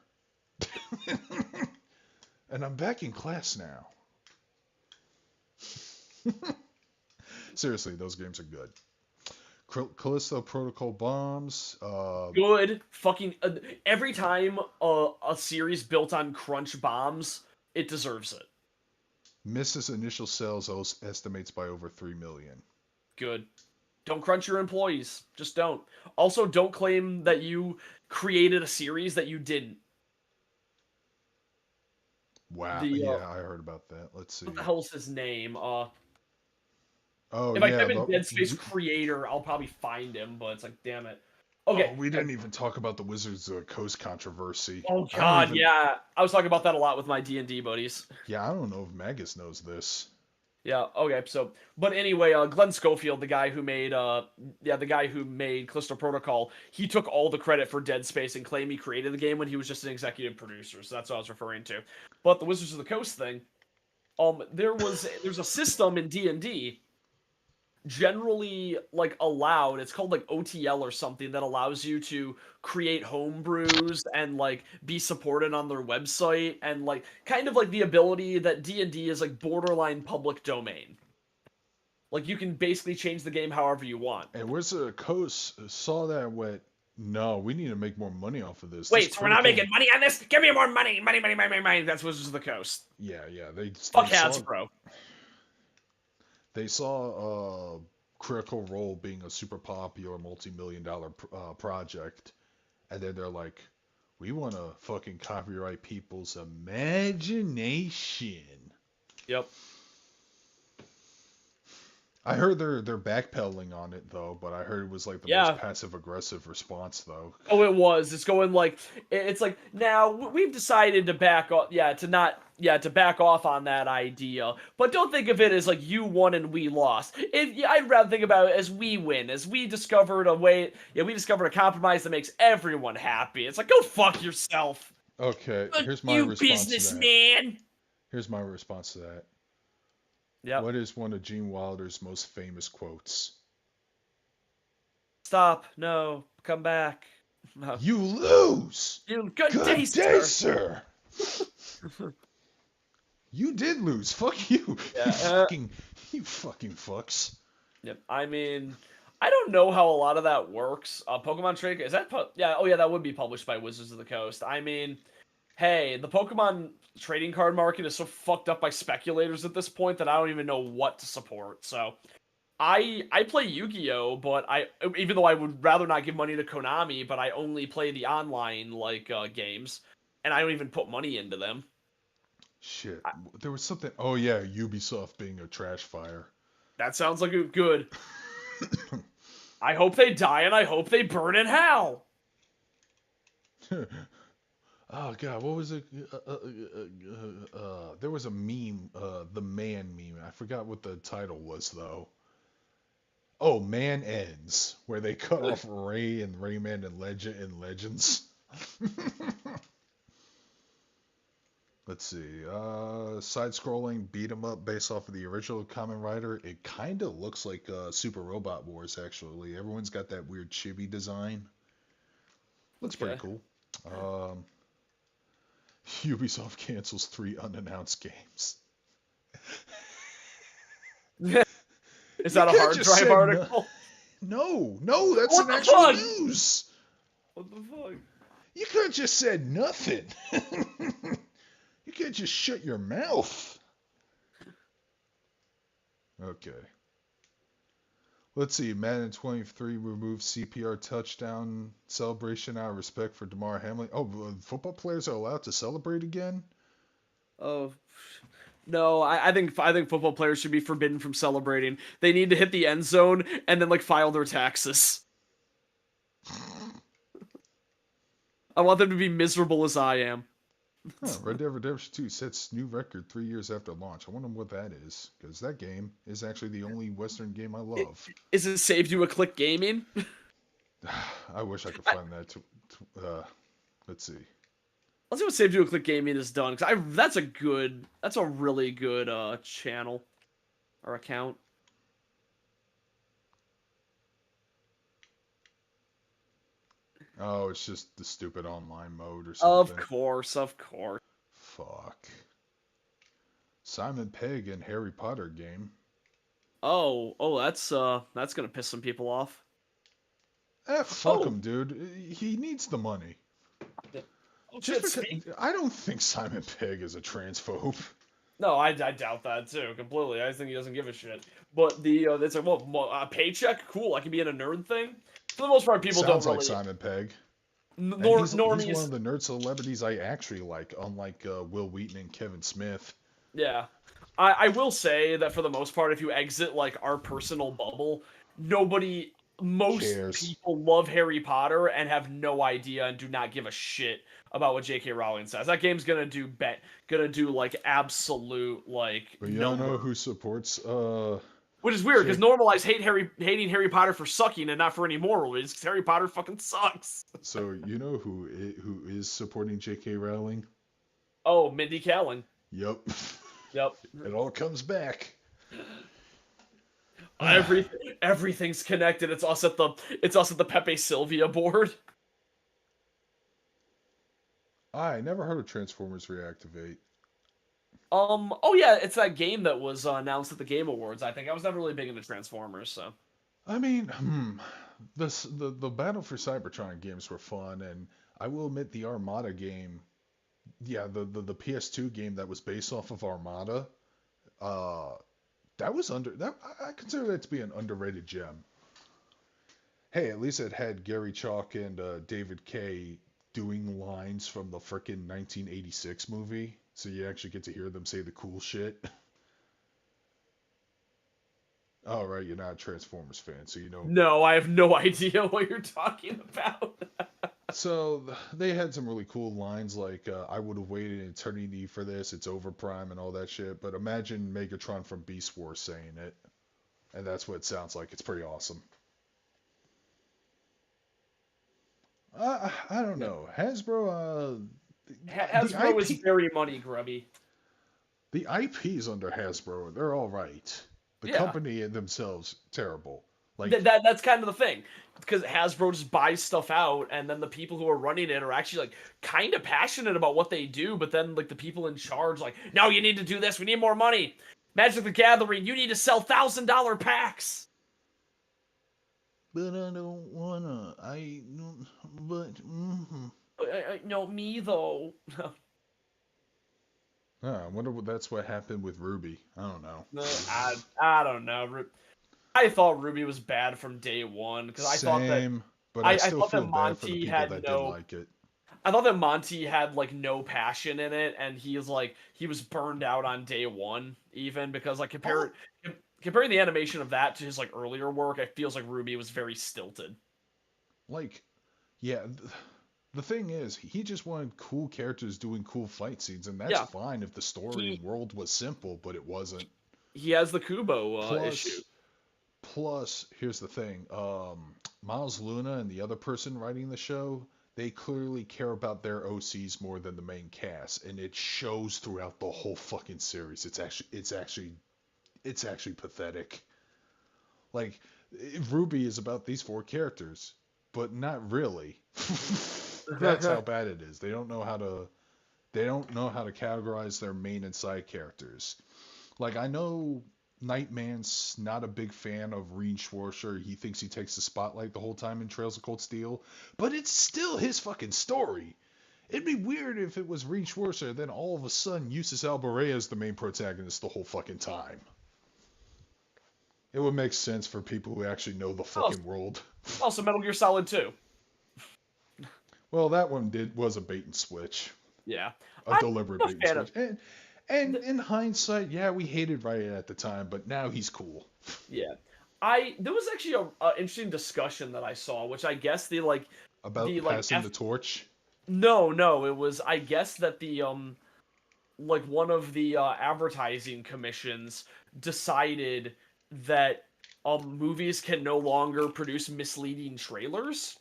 and I'm back in class now. Seriously, those games are good. Callisto Protocol bombs. Good fucking every time a series built on crunch bombs, it deserves it. Misses initial sales estimates by over 3 million. Good. Don't crunch your employees. Just don't. Also, don't claim that you created a series that you didn't. Wow. The Yeah, I heard about that. Let's see. what the hell's his name? Oh If I yeah, type in but Dead Space creator, I'll probably find him. But it's like, damn it. oh, Okay. we didn't even talk about the Wizards of the Coast controversy. Oh I don't God, even. yeah. I was talking about that a lot with my D&D buddies. Yeah, I don't know if Magus knows this. Yeah. Okay. So, but anyway, Glenn Schofield, the guy who made Callisto Protocol, he took all the credit for Dead Space and claimed he created the game when he was just an executive producer. So that's what I was referring to. But the Wizards of the Coast thing, there's a system in D&D generally like allowed. It's called like OTL or something that allows you to create homebrews and like be supported on their website and like kind of like the ability that D&D is like borderline public domain. Like you can basically change the game however you want. And where's the coast saw that and went, no, we need to make more money off of this. This Wait, so we're not critical. making money on this? Give me more money, money, money, money, money, money. That's Wizards of the Coast. Yeah. They Fuck saw Hasbro. they saw Critical Role being a super popular multi-million-dollar project, and then they're like, we want to fucking copyright people's imagination. Yep. I heard they're backpedaling on it though, but I heard it was like the most passive aggressive response though. Oh, it was. It's going like it's like now we've decided to back off. To back off on that idea. But don't think of it as like you won and we lost. I'd rather think about it as we win, as we discovered a way. Yeah, we discovered a compromise that makes everyone happy. It's like go fuck yourself. Okay, here's my you response businessman. to that. Here's my response to that. Yep. What is one of Gene Wilder's most famous quotes? Stop. No. Come back. No. You lose. Good day, sir. You did lose. Fuck you. Yeah, you fucking fucks. Yep. I mean, I don't know how a lot of that works. Pokemon Trade is that? That would be published by Wizards of the Coast. I mean, hey, the Pokemon trading card market is so fucked up by speculators at this point that I don't even know what to support. So, I play Yu-Gi-Oh, but even though I would rather not give money to Konami, but I only play the online games, and I don't even put money into them. Shit, there was something. Oh yeah, Ubisoft being a trash fire. That sounds like a good. I hope they die and I hope they burn in hell. Oh god, what was it? There was a meme, the man meme. I forgot what the title was though. Oh, Man Ends, where they cut off Ray and Rayman and Legends. Let's see. Side-scrolling beat 'em up based off of the original Kamen Rider. It kind of looks like Super Robot Wars, actually. Everyone's got that weird chibi design. Looks pretty cool. Ubisoft cancels 3 unannounced games. Is that a hard drive article? No, that's an actual news. What the fuck? You could have just said nothing. You could just shut your mouth. Okay. Let's see. Madden 23 removes CPR touchdown celebration out of respect for DeMar Hamlin. Oh, football players are allowed to celebrate again? Oh, no. I think football players should be forbidden from celebrating. They need to hit the end zone and then like file their taxes. I want them to be miserable as I am. Red Dead Redemption 2 sets new record 3 years after launch. I wonder what that is, because that game is actually the only Western game I love. Is it saved you a click gaming? I wish I could find that. Let's see. Let's see what saved you a click gaming is done, because that's a really good channel or account. Oh, it's just the stupid online mode or something. Of course. Fuck. Simon Pegg and Harry Potter game. Oh, that's gonna piss some people off. Fuck him, dude. He needs the money. Oh, I don't think Simon Pegg is a transphobe. No, I doubt that too completely. I think he doesn't give a shit. But it's like, well, a paycheck, cool. I can be in a nerd thing. For the most part, people Sounds don't like really. Simon Pegg. Normies. He's one of the nerd celebrities I actually like, unlike Will Wheaton and Kevin Smith. Yeah, I will say that for the most part, if you exit like our personal bubble, most cares. People love Harry Potter and have no idea and do not give a shit about what J.K. Rowling says. That game's gonna do like absolute like. But you don't know who supports Which is weird because normalize hating Harry Potter for sucking and not for any moral reasons because Harry Potter fucking sucks. So you know who is supporting J.K. Rowling? Oh, Mindy Kaling. Yep. Yep. It all comes back. Everything's connected. It's us at the Pepe Sylvia board. I never heard of Transformers Reactivate. Oh yeah, it's that game that was announced at the Game Awards. I think I was never really big into Transformers, so. I mean, the Battle for Cybertron games were fun, and I will admit the Armada game, yeah, the PS2 game that was based off of Armada, uh, that was under that I consider that to be an underrated gem. Hey, at least it had Gary Chalk and David Kay doing lines from the frickin' 1986 movie, so you actually get to hear them say the cool shit. Oh, right, you're not a Transformers fan, so you know. No, I have no idea what you're talking about. So they had some really cool lines like, "I would have waited an eternity for this. It's over, Prime," and all that shit. But imagine Megatron from Beast Wars saying it, and that's what it sounds like. It's pretty awesome. I don't Yeah. know. Hasbro, the Hasbro is IP, very money grubby. the IPs under Hasbro, they're all right. The Yeah. company themselves, terrible. That, Like, that that's kind of the thing, because Hasbro just buys stuff out, and then the people who are running it are actually like kind of passionate about what they do, but then like the people in charge like, no, you need to do this. We need more money. Magic the Gathering, you need to sell $1,000 packs. but I don't wanna. I don't. But. No, me though. I wonder what that's what happened with Ruby. I don't know. I don't know. I thought Ruby was bad from day one because I thought that Same, but I I still thought that feel bad for the Monty people had that did no like it. I thought that Monty had like no passion in it, and he was burned out on day one, even because like Oh, comparing the animation of that to his like earlier work, it feels like Ruby was very stilted. like, yeah. The thing is, he just wanted cool characters doing cool fight scenes, and that's Yeah, fine if the story and he world was simple, but it wasn't. he has the Kubo issue. Plus, here's the thing. Miles Luna and the other person writing the show, they clearly care about their OCs more than the main cast, and it shows throughout the whole fucking series. It's actually pathetic. Like, Ruby is about these four characters, but not really. That's how bad it is. They don't know how to categorize their main and side characters. Like, I know Nightman's not a big fan of Reed Schwarzer. He thinks he takes the spotlight the whole time in Trails of Cold Steel, but it's still his fucking story. It'd be weird if it was Reed Schwarzer, then all of a sudden Eustace Alvarez is the main protagonist the whole fucking time. It would make sense for people who actually know the Also, fucking world. also Metal Gear Solid 2. Well, that one was a bait and switch, Yeah, a I'm deliberate a bait and fan switch. of. And in hindsight, yeah, we hated Riot at the time, but now he's cool. Yeah, I there was actually a interesting discussion that I saw, which I guess About the like passing the torch. no, it was I guess that the like one of the advertising commissions decided that movies can no longer produce misleading trailers.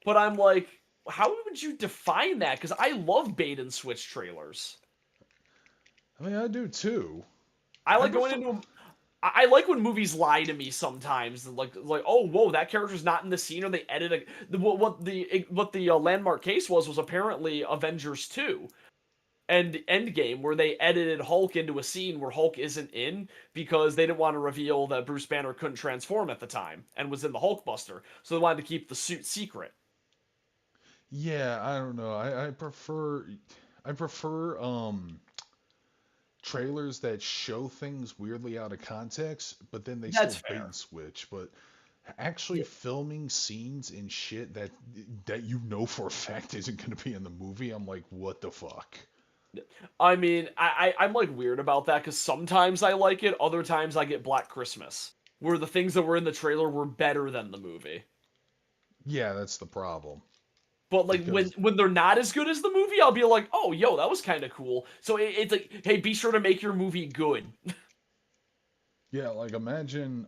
But I'm like, how would you define that? Because I love bait and switch trailers. I mean, I do too. I I like going prefer. into I like when movies lie to me sometimes. Like oh whoa, that character's not in the scene, or they edit what the landmark case was apparently Avengers 2 and Endgame, where they edited Hulk into a scene where Hulk isn't in because they didn't want to reveal that Bruce Banner couldn't transform at the time and was in the Hulkbuster, so they wanted to keep the suit secret. Yeah, I don't know. I prefer trailers that show things weirdly out of context, but then they That's still bait fair. and switch. But actually Yeah. filming scenes and shit that you know for a fact isn't gonna be in the movie, I'm like, what the fuck? I mean, I'm like weird about that because sometimes I like it, other times I get Black Christmas, where the things that were in the trailer were better than the movie. Yeah, that's the problem. But like when Because when they're not as good as the movie, I'll be like, oh, yo, that was kind of cool. So it's like, hey, be sure to make your movie good. yeah, like imagine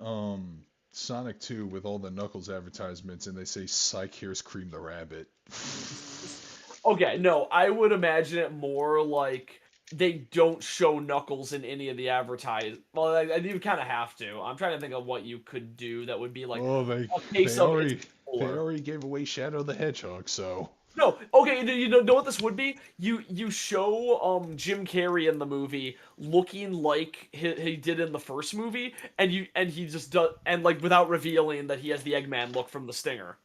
Sonic 2 with all the Knuckles advertisements and they say psych here's Cream the Rabbit. Okay, no, I would imagine it more like they don't show Knuckles in any of the advertise. Well, you kind of have to. I'm trying to think of what you could do that would be like Oh, a case they of it's already they cooler. already gave away Shadow the Hedgehog, so No, okay, you know what this would be? You show Jim Carrey in the movie looking like he did in the first movie, and he just does, and like without revealing that he has the Eggman look from the Stinger.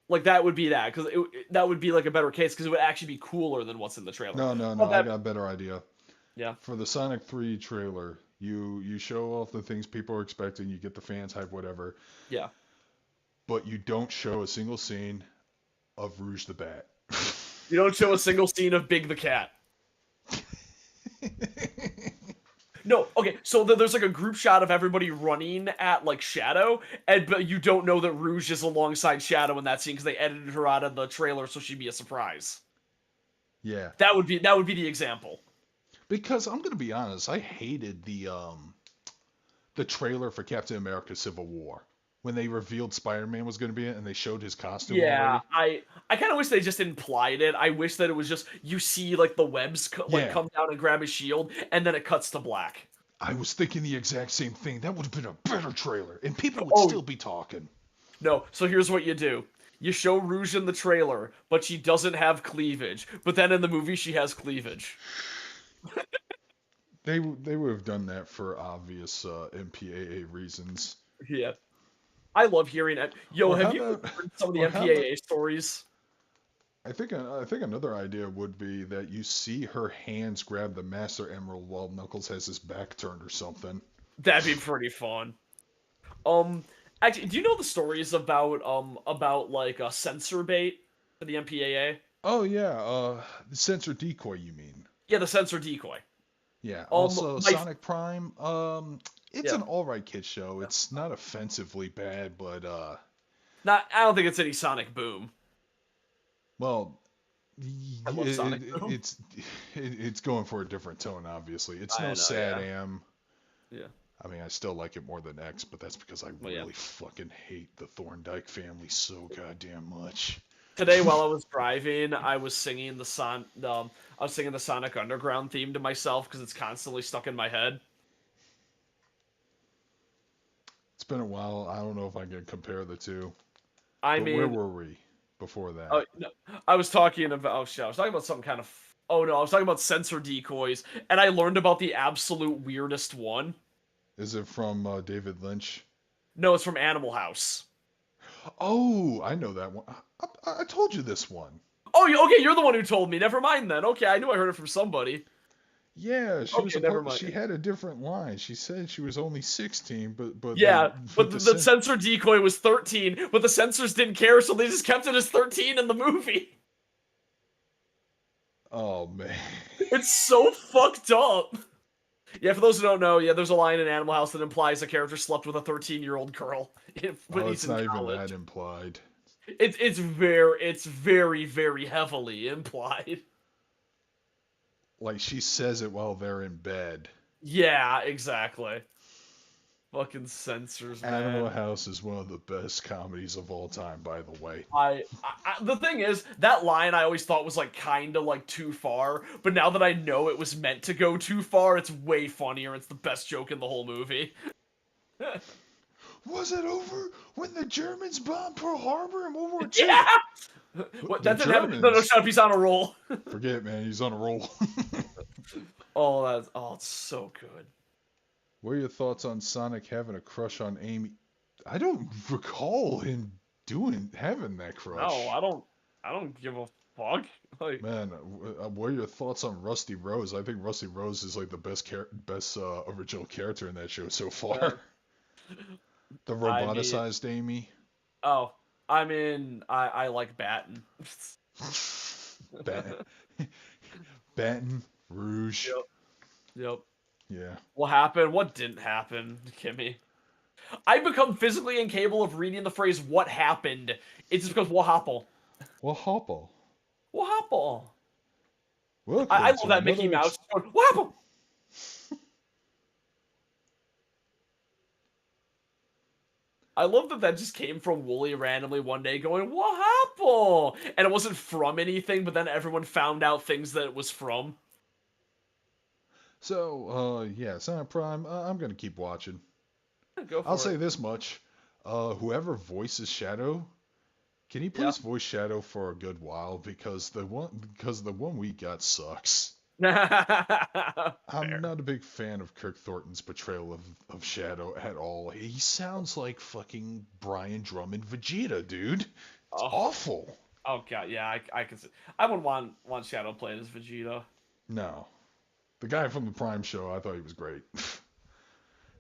Like that would be that, because that would be like a better case, because it would actually be cooler than what's in the trailer. no, But I that, got a better idea. yeah, For the Sonic 3 trailer, you show off the things people are expecting, you get the fans hype, whatever, yeah. but you don't show a single scene of Rouge the Bat. You don't show a single scene of Big the Cat. No, okay, so there's like a group shot of everybody running at like Shadow, but you don't know that Rouge is alongside Shadow in that scene because they edited her out of the trailer so she'd be a surprise. Yeah, That would be the example. because I'm gonna be honest, I hated the trailer for Captain America: Civil War when they revealed Spider-Man was gonna be in it and they showed his costume Yeah, already. I kind of wish they just implied it. I wish that it was just you see like the webs like Yeah, come down and grab his shield, and then it cuts to black. I was thinking the exact same thing. That would have been a better trailer, and people would Oh still be talking. no! So here's what you do: you show Rouge in the trailer, but she doesn't have cleavage. But then in the movie, she has cleavage. They would have done that for obvious MPAA reasons. Yeah. I love hearing it. Yo, Or have how you about heard some of the or how about MPAA stories? I think another idea would be that you see her hands grab the Master Emerald while Knuckles has his back turned or something. That'd be pretty fun. Um, actually, do you know the stories about like a censor bait for the MPAA? Oh yeah, the sensor decoy you mean? Yeah, the censor decoy. Yeah. Also My Sonic Prime. It's yeah, an alright kid show. It's not offensively bad, but not. I don't think it's any Sonic Boom. well, I love Sonic Boom. it's going for a different tone. Obviously, it's no I know, Sad yeah, Am. yeah. I mean, I still like it more than X, but that's because I Well, yeah. really fucking hate the Thorndike family so goddamn much. Today, while I was driving, I was singing the Sonic Underground theme to myself because it's constantly stuck in my head. It's been a while. I don't know if I can compare the two. I But where mean, were we before that? oh, no, I was talking about. Oh shit! I was talking about something kind of. Oh no! I was talking about sensor decoys, and I learned about the absolute weirdest one. Is it from David Lynch? No, it's from Animal House. Oh, I know that one. I told you this one. Oh, okay. You're the one who told me. Never mind then. Okay, I knew I heard it from somebody. Yeah, Okay, never mind. she had a different line. She said she was only 16, but they Yeah, but but the sensor decoy was 13, but the censors didn't care, so they just kept it as 13 in the movie. oh man. It's so fucked up. Yeah, for those who don't know, yeah, there's a line in Animal House that implies a character slept with a 13-year-old girl when Oh, he's it's in not even college. that implied. It's very heavily implied. Like she says it while they're in bed. Yeah, exactly. Fucking censors, Animal man. House is one of the best comedies of all time, by the way. The thing is, that line I always thought was like kind of like too far, but now that I know it was meant to go too far, it's way funnier. It's the best joke in the whole movie. Was it over when the Germans bombed Pearl Harbor in World War II? Yeah. What, The that didn't happen. No, no, Germans. shut up. He's on a roll. Forget it, man. He's on a roll. It's so good. What are your thoughts on Sonic having a crush on Amy? I don't recall him having that No, crush. I don't give a fuck. Like, Man, what are your thoughts on Rusty Rose? I think Rusty Rose is like the best original character in that show so uh, far. The I mean, roboticized Amy. oh, I mean, I like Batten. Bat- Baton Rouge. Yep. Yep. Yeah. What happened? What didn't happen, Kimmy? I become physically incapable of reading the phrase "what happened." It's just because what happened. Well, Hoppo. What happened? I Welcome love to that Mickey another. Mouse. Going, what happened? I love that that just came from Wooly randomly one day going, "What happened?" And it wasn't from anything, but then everyone found out things that it was from. So, yeah, Sonic Prime, I'm gonna keep watching. Go I'll for say it. this much. Whoever voices Shadow, can you Yeah. please voice Shadow for a good while? Because the one we got sucks. I'm Fair. not a big fan of Kirk Thornton's portrayal of Shadow at all. He sounds like fucking Brian Drummond Vegeta, dude. It's Oh, awful. oh god, yeah, I can see. I would want Shadow played as Vegeta. No. The guy from the Prime show, I thought he was great.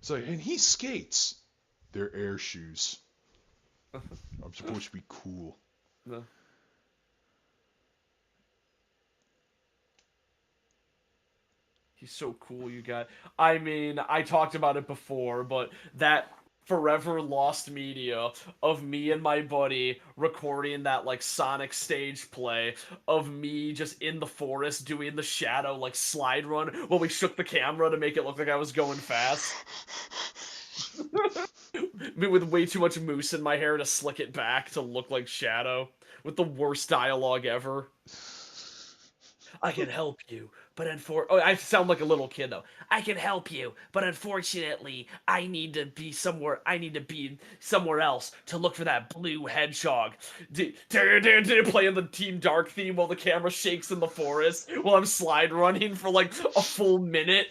So, and he skates. They're air shoes. I'm supposed to be cool. No. He's so cool, you guys. I mean, I talked about it before, but that forever lost media of me and my buddy recording that like Sonic stage play of me just in the forest doing the Shadow like slide run while we shook the camera to make it look like I was going fast. Me with way too much mousse in my hair to slick it back to look like Shadow with the worst dialogue ever. I can help you, but I sound like a little kid though. I can help you, but unfortunately, I need to be somewhere. I need to be somewhere else to look for that blue hedgehog. Playing the Team Dark theme while the camera shakes in the forest while I'm slide running for like a full minute.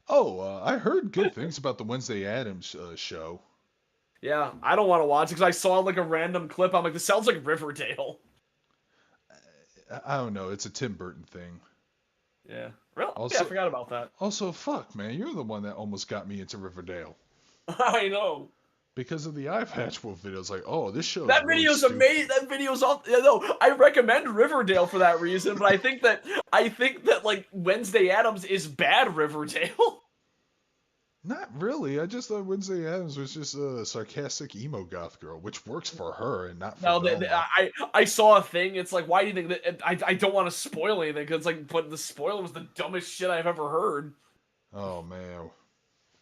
Oh, I heard good things about the Wednesday Addams show. Yeah, I don't want to watch it because I saw like a random clip. I'm like, this sounds like Riverdale. I don't know. It's a Tim Burton thing. Yeah, really? Yeah, I Also, forgot about that. fuck, man, you're the one that almost got me into Riverdale I know. because of the eye patch wolf videos. Like, oh, this show is That really video's stupid. amazing. That video's off. Yeah, no, I recommend Riverdale for that reason, but I think that like Wednesday Adams is bad Riverdale. Not really. I just thought Wednesday Addams was just a sarcastic emo goth girl, which works for her and not for No, Velma. I saw a thing. It's like, why do you think that? I don't want to spoil anything because like, but the spoiler was the dumbest shit I've ever heard. Oh man,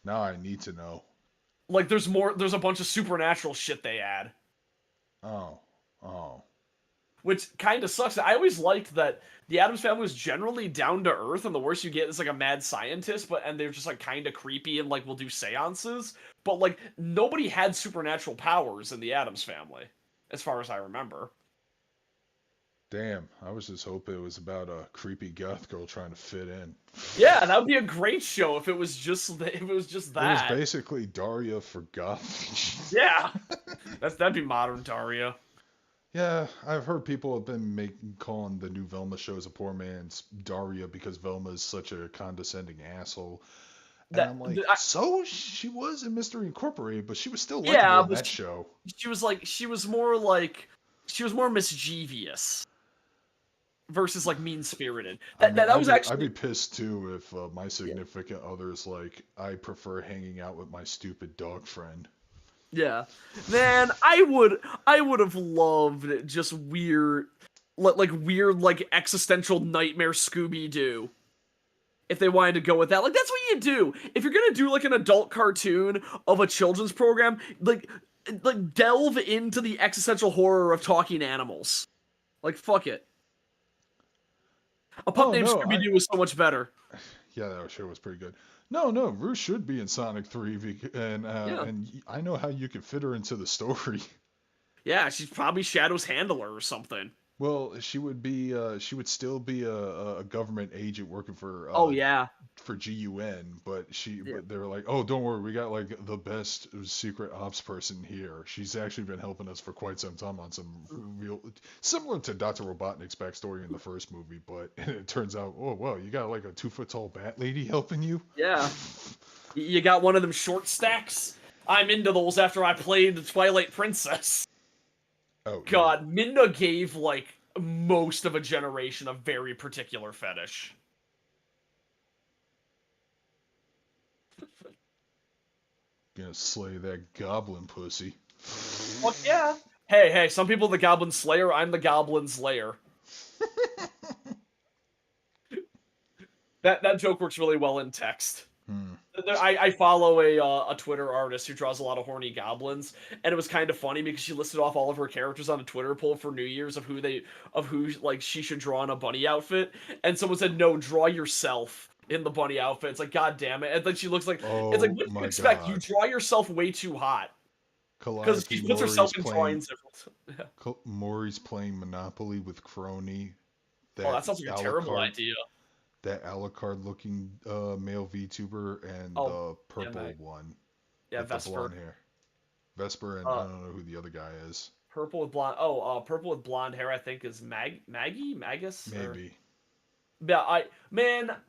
now I need to know. Like, there's more. There's a bunch of supernatural shit they add, Oh, oh, which kind of sucks. I always liked that the Adams family was generally down to earth, and the worst you get is like a mad scientist, and they're just like kind of creepy and like will do seances. But like nobody had supernatural powers in the Adams family, as far as I remember. damn! I was just hoping it was about a creepy goth girl trying to fit in. Yeah, that would be a great show if it was just if it was just It was that. basically Daria for goth. Yeah, that'd be modern Daria. Yeah, I've heard people have been calling the new Velma shows a poor man's Daria because Velma is such a condescending asshole. And That I'm like, so she was in Mystery Incorporated, but she was still yeah, likable in but that show. she was more mischievous versus like mean spirited. I That, mean, that that was I'd actually be pissed too if my yeah. significant other's like, I prefer hanging out with my stupid dog friend. Yeah. Man, I would have loved just weird like existential nightmare Scooby Doo. If they wanted to go with that. Like that's what you do. If you're gonna do like an adult cartoon of a children's program, like delve into the existential horror of talking animals. Like fuck it. A pup Oh named no, Scooby Doo was so much better. yeah, that show was pretty good. No, no, Ruth should be in Sonic 3, Yeah. and I know how you could fit her into the story. Yeah, she's probably Shadow's handler or something. Well, she would still be a government agent working Oh yeah. for GUN, Yeah. but they were like, oh, don't worry, we got like the best secret ops person here. She's actually been helping us for quite some time on some real similar to Dr. Robotnik's backstory in the first movie, but it turns out, oh well, you got like a 2 foot tall bat lady helping you. Yeah. You got one of them short stacks? I'm into those after I played the Twilight Princess. Oh yeah. God, Minna gave like most of a generation a very particular fetish. Gonna slay that goblin pussy. Fuck yeah. Hey, some people are the Goblin Slayer, I'm the Goblin Slayer. That joke works really well in text. Hmm. I follow a Twitter artist who draws a lot of horny goblins, and it was kind of funny because she listed off all of her characters on a Twitter poll for New Year's of who like she should draw in a bunny outfit, and someone said no, draw yourself in the bunny outfit. It's like god damn it, and then she looks like it's like Oh what do you my expect? You God. draw yourself way too hot because Calliope she puts herself Mori's in playing drawings. Maury's playing Monopoly with Crony. Oh, That that sounds like a terrible Alucard, idea. that Alucard looking male VTuber, and Oh, the yeah, purple one yeah, with the Vesper. blonde hair. Vesper, and I Uh, don't know who the other guy is. purple with blonde. Oh, purple with blonde hair. I think is Maggie Magus or Maybe. yeah.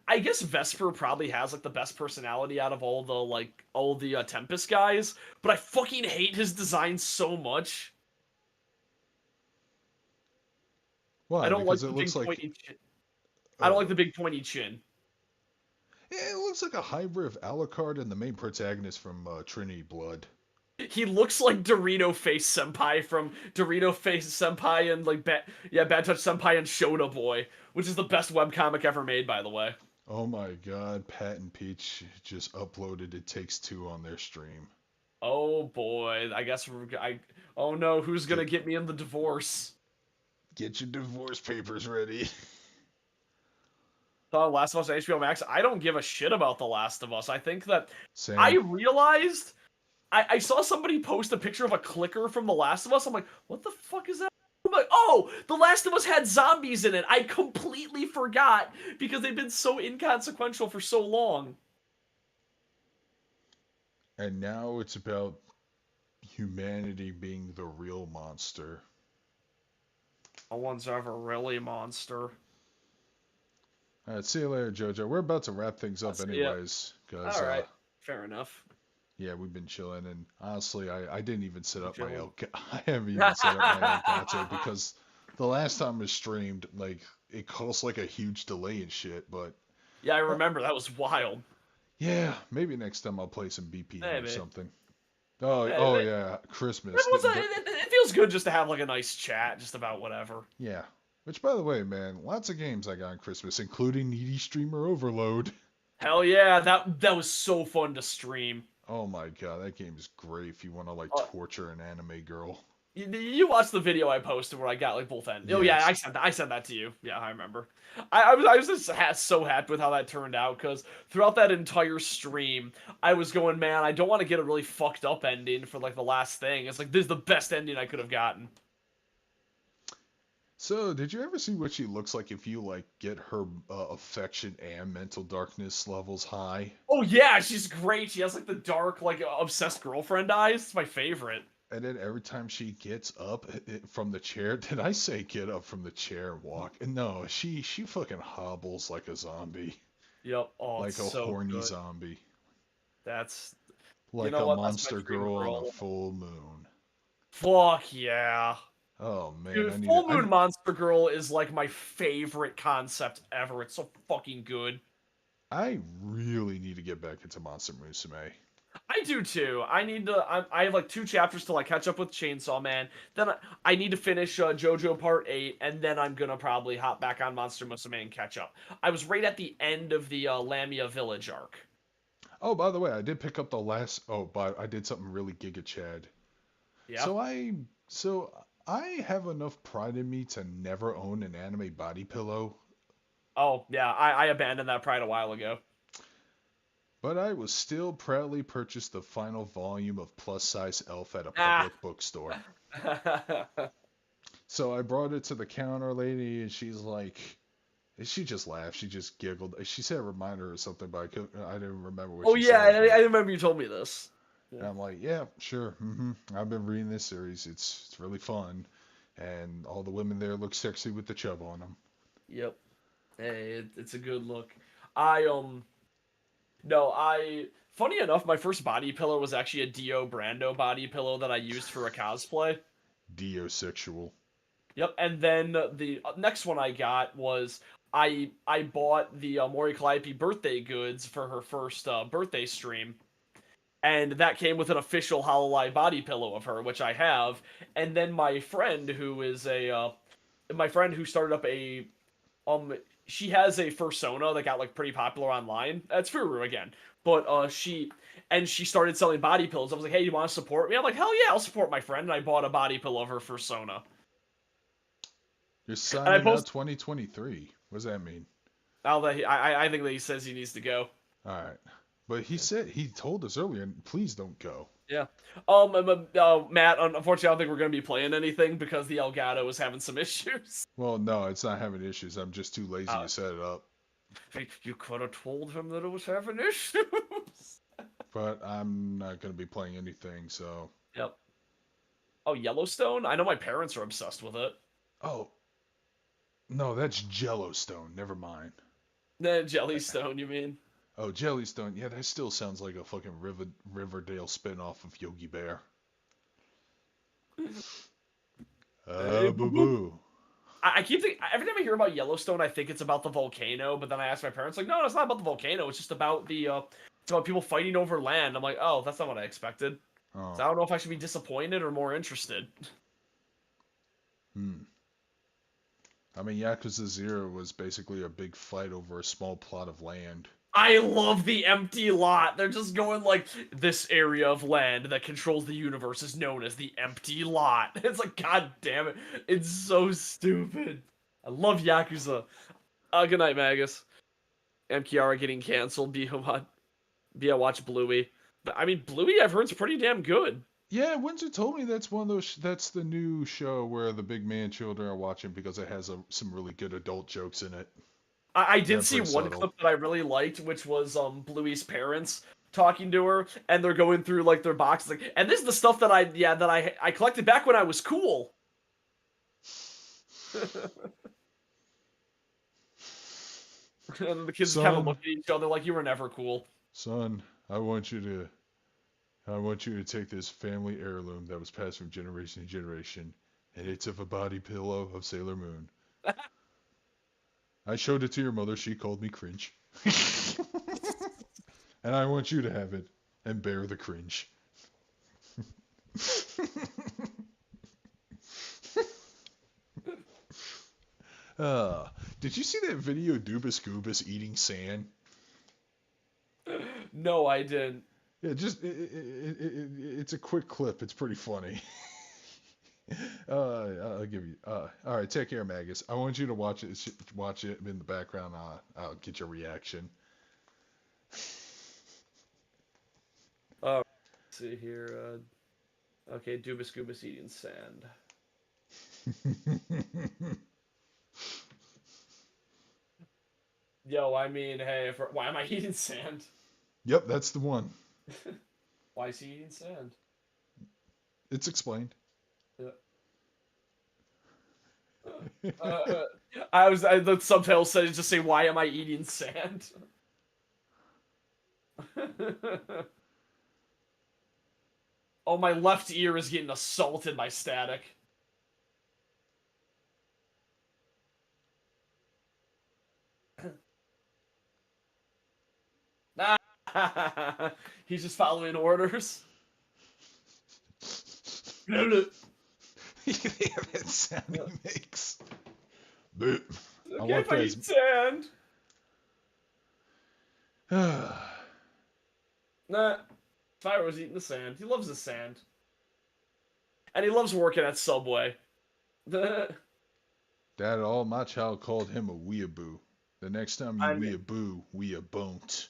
I guess Vesper probably has like the best personality out of all the Tempest guys. But I fucking hate his design so much. I Why? don't like Because it the looks big like, pointy chin. I don't like oh, the big pointy chin. yeah, it looks like a hybrid of Alucard and the main protagonist from Trinity Blood. He looks like Dorito Face Senpai from Dorito Face Senpai and Bad Touch Senpai and Shota Boy, which is the best webcomic ever made, by the way. Oh my God, Pat and Peach just uploaded It Takes Two on their stream. Oh boy, I guess oh no, who's gonna Get get me in the divorce? get your divorce papers ready. Last of Us on HBO Max. I don't give a shit about The Last of Us. I think that I Same. realized I saw somebody post a picture of a clicker from The Last of Us. I'm like, what the fuck is that? I'm like, oh, The Last of Us had zombies in it. I completely forgot because they've been so inconsequential for so long. And now it's about humanity being the real monster. No one's ever really a monster. All right, see you later, Jojo. We're about to wrap things up Yeah. anyways, because All right. Fair enough. yeah, we've been chilling, and honestly, I didn't even set up my Chilling. El I haven't even set up my Elgato because the last time it streamed, like it caused like a huge delay and shit. But Yeah, I uh, remember that was wild. yeah, maybe next time I'll play some BPM or Maybe. something. Oh, oh It, yeah, Christmas. it feels good just to have like a nice chat just about whatever. Yeah. Which, by the way, man, lots of games I got on Christmas, including Needy Streamer Overload. Hell yeah, that was so fun to stream. Oh my god, that game is great if you want to like Uh, torture an anime girl. you watched the video I posted where I got like both ends. Oh yeah, Yes. I sent that to you. Yeah, I remember. I was just so happy with how that turned out because throughout that entire stream, I was going, man, I don't want to get a really fucked up ending for like the last thing. It's like this is the best ending I could have gotten. So, did you ever see what she looks like if you like get her affection and mental darkness levels high? Oh yeah, she's great. She has like the dark, like obsessed girlfriend eyes. It's my favorite. And then every time she gets up from the chair, did I say get up from the chair and walk? No, she fucking hobbles like a zombie, Yep. Oh, it's like a so horny good. zombie, That's you like know a what? That's my monster dream girl on a girl. full moon. Fuck yeah. Oh man, Dude, I need Full to. Moon Monster Girl is like my favorite concept ever. It's so fucking good. I really need to get back into Monster Musume. I do too. I have like two chapters till I catch up with Chainsaw Man. Then I need to finish JoJo Part 8, and then I'm gonna probably hop back on Monster Musume and catch up. I was right at the end of the Lamia Village arc. Oh, by the way, I did pick up the last. Oh, but I did something really Giga Chad. Yeah. So I have enough pride in me to never own an anime body pillow, Oh, yeah, I abandoned that pride a while ago. but I will still proudly purchase the final volume of Plus Size Elf at a Ah. public bookstore. So I brought it to the counter lady, and she's like, she just laughed. She just giggled. She said a reminder or something, but I didn't remember what Oh she yeah, said. I remember you told me this. And I'm like, yeah, sure. I've been reading this series. It's really fun, and all the women there look sexy with the chub on them. Yep. Hey, it's a good look. I no, I funny enough, my first body pillow was actually a Dio Brando body pillow that I used for a cosplay. Deosexual. Yep, and then the next one I got was I bought the Mori Calliope birthday goods for her first birthday stream, and that came with an official Hololive body pillow of her, which I have. And then my friend who is a my friend who started up a um she has a fursona that got like pretty popular online. That's Furu again, but she started selling body pillows. I was like, hey, you want to support me? I'm like, hell yeah, I'll support my friend, and I bought a body pillow of her fursona. You're And I signing out post 2023. What does that mean? now that I think that he says he needs to go. All right. But he told us earlier, please don't go. Yeah. Matt, unfortunately, I don't think we're going to be playing anything because the Elgato is having some issues. Well, no, it's not having issues. I'm just too lazy Uh, to set it up. you could have told him that it was having issues. But I'm not going to be playing anything, so. Yep. Oh, Yellowstone? I know my parents are obsessed with it. Oh, no, that's Jellostone. Never mind. Nah, Jellystone, you mean? Oh, Jellystone. Yeah, that still sounds like a fucking Riverdale spinoff of Yogi Bear. Hey, Boo boo-boo. boo. I keep thinking, every time I hear about Yellowstone, I think it's about the volcano, but then I ask my parents, like, no, it's not about the volcano. It's just about it's about people fighting over land. I'm like, oh, that's not what I expected. Oh, So I don't know if I should be disappointed or more interested. hmm. I mean, Yakuza 0 was basically a big fight over a small plot of land. I love the empty lot. They're just going like, this area of land that controls the universe is known as the empty lot. It's like, god damn it. It's so stupid. I love Yakuza. Good night, Magus. M. Kiara getting canceled. Be watch Bluey. But I mean, Bluey I've heard is pretty damn good. Yeah, Windsor told me that's one of those. That's the new show where the big man children are watching because it has some really good adult jokes in it. I Yeah, did see pretty one subtle. clip that I really liked, which was Bluey's parents talking to her, and they're going through like their boxes, like, and this is the stuff that I collected back when I was cool. And the kids kind of Son, look at each other like you were never cool. son, I want you to take this family heirloom that was passed from generation to generation, and it's of a body pillow of Sailor Moon. I showed it to your mother. She called me cringe. And I want you to have it and bear the cringe. uh, did you see that video of Dubus Goobus eating sand? No, I didn't. Yeah, just it's a quick clip. It's pretty funny. I'll give you. All right, take care, Magus. I want you to watch it. Watch it in the background. I'll get your reaction. Let's see here. Okay, Dubus Goobus eating sand. Yo, I mean, hey, why am I eating sand? Yep, that's the one. Why is he eating sand? It's explained. The subtitle said just say, "Why am I eating sand?" Oh, my left ear is getting assaulted by static. He's just following orders. Yeah, that sound he makes. But I Okay, want if I eat sand. Nah, Spyro was eating the sand. He loves the sand. And he loves working at Subway. Dad, all my child called him a weeaboo. The next time you weeaboo, we a bon't.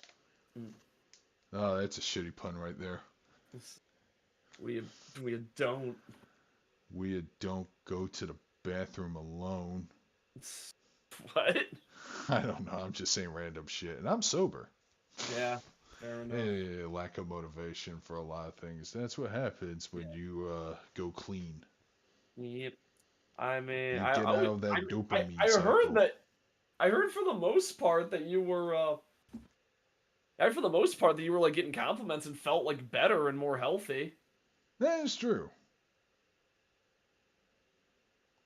Oh, that's a shitty pun right there. We don't. We don't go to the bathroom alone. What? I don't know. I'm just saying random shit. And I'm sober. Yeah, fair enough. Hey, lack of motivation for a lot of things. That's what happens when you go clean. Yep. I mean, You get out of that dopamine I cycle. heard that. I heard for the most part that you were. I heard for the most part that you were like getting compliments and felt like better and more healthy. That is true.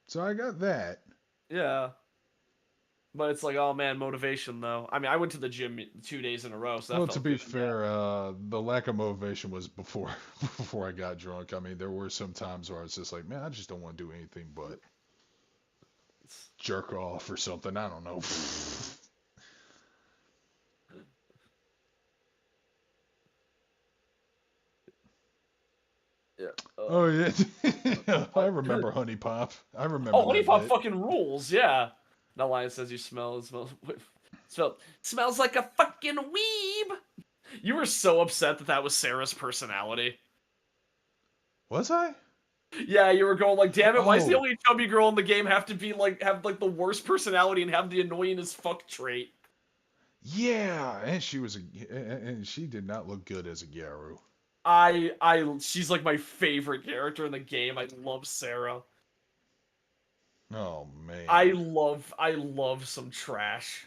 So I got that. Yeah. But it's like, oh man, motivation though. I mean, I went to the gym 2 days in a row, so that Well, felt to be good. fair, the lack of motivation was before before I got drunk. I mean, there were some times where I was just like, man, I just don't want to do anything but. jerk off or something. I don't know. Yeah. Oh yeah, I remember Honey Pop. I remember Oh, Honey that Pop bit. fucking rules. Yeah. Now Lion says you smells like a fucking weeb. You were so upset that was Sarah's personality. Was I? Yeah, you were going like, damn it, why is the Oh only chubby girl in the game have to be like have like the worst personality and have the annoying as fuck trait? yeah, and she did not look good as a Gyaru. She's like my favorite character in the game. I love Sarah. Oh man. I love some trash.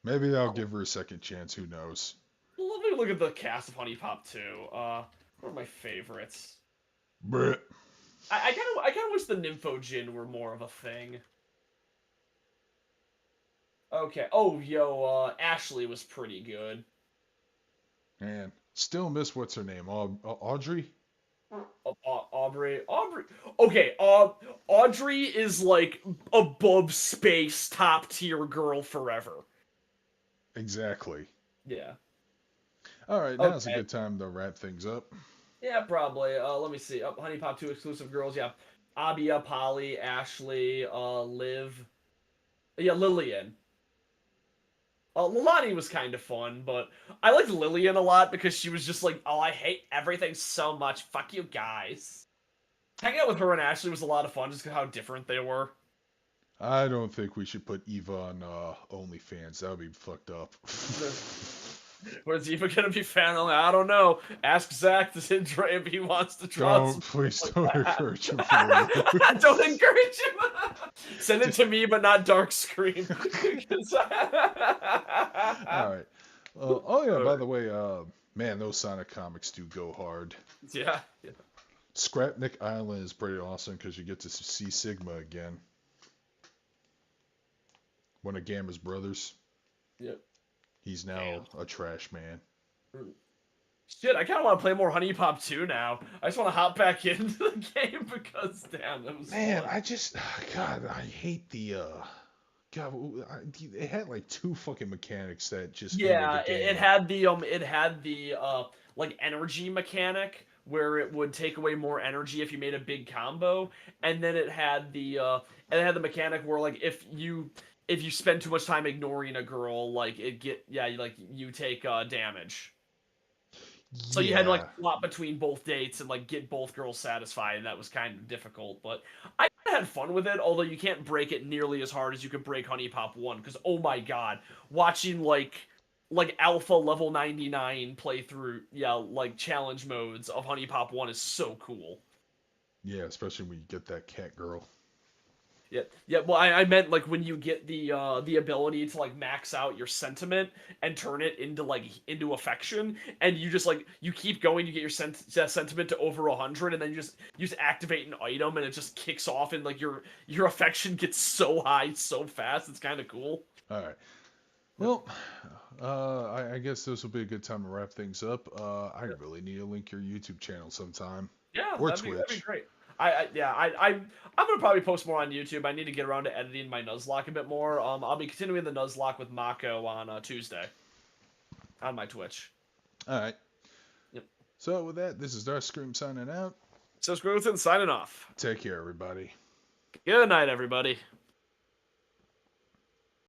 Maybe I'll give her a second chance. Who knows? Let me look at the cast of Honey Pop 2. What are my favorites? Bruh. I kind of wish the Nympho were more of a thing. Okay. Oh, yo, Ashley was pretty good. Man, still miss what's her name? Audrey? Aubrey. Okay, Audrey is like above space, top tier girl forever. Exactly. Yeah. All right, now's a Okay. good time to wrap things up. Yeah, probably. Let me see. Honey Pop 2 exclusive girls. Yeah. Abia, Polly, Ashley, Liv. Yeah, Lillian. Lilani was kind of fun, but I liked Lillian a lot because she was just like, oh, I hate everything so much. Fuck you guys. Hanging out with her and Ashley was a lot of fun just because how different they were. I don't think we should put Eva on OnlyFans. That would be fucked up. Where's Eva gonna be fan only? I don't know. Ask Zach if he wants to draw. Don't, please don't encourage him. Don't encourage him. Send it to me, but not Darkscream. All right. Oh yeah. By the way, man, those Sonic comics do go hard. Yeah. Scrapnik Island is pretty awesome because you get to see Sigma again. One of Gamma's brothers. Yep. He's now a trash man. Shit, I kind of want to play more Honey Pop 2 now. I just want to hop back into the game because, damn, that was Man, fun. God, I hate the, God, it had like two fucking mechanics that just ended Yeah, the game. it had the like energy mechanic where it would take away more energy if you made a big combo, and then it had the mechanic where like if you spend too much time ignoring a girl, like you take damage. So you had to like Yeah, swap between both dates and like get both girls satisfied, and that was kind of difficult. But I had fun with it, although you can't break it nearly as hard as you could break Honey Pop 1, because oh my god, watching like alpha level 99 playthrough, yeah, like challenge modes of Honey Pop 1 is so cool. yeah, especially when you get that cat girl. Yeah, yeah. Well, I meant like when you get the ability to like max out your sentiment and turn it into affection, and you just like you keep going, you get your sentiment to over 100, and then you just activate an item, and it just kicks off, and like your affection gets so high so fast. It's kind of cool. All right. Well, I guess this will be a good time to wrap things up. I really need to link your YouTube channel sometime, Yeah, or that'd be Twitch. great. I'm gonna probably post more on YouTube. I need to get around to editing my Nuzlocke a bit more. I'll be continuing the Nuzlocke with Mako on Tuesday on my Twitch. All right. Yep. So with that, this is Darkscream signing out. So Screwton signing off. Take care, everybody. Good night, everybody.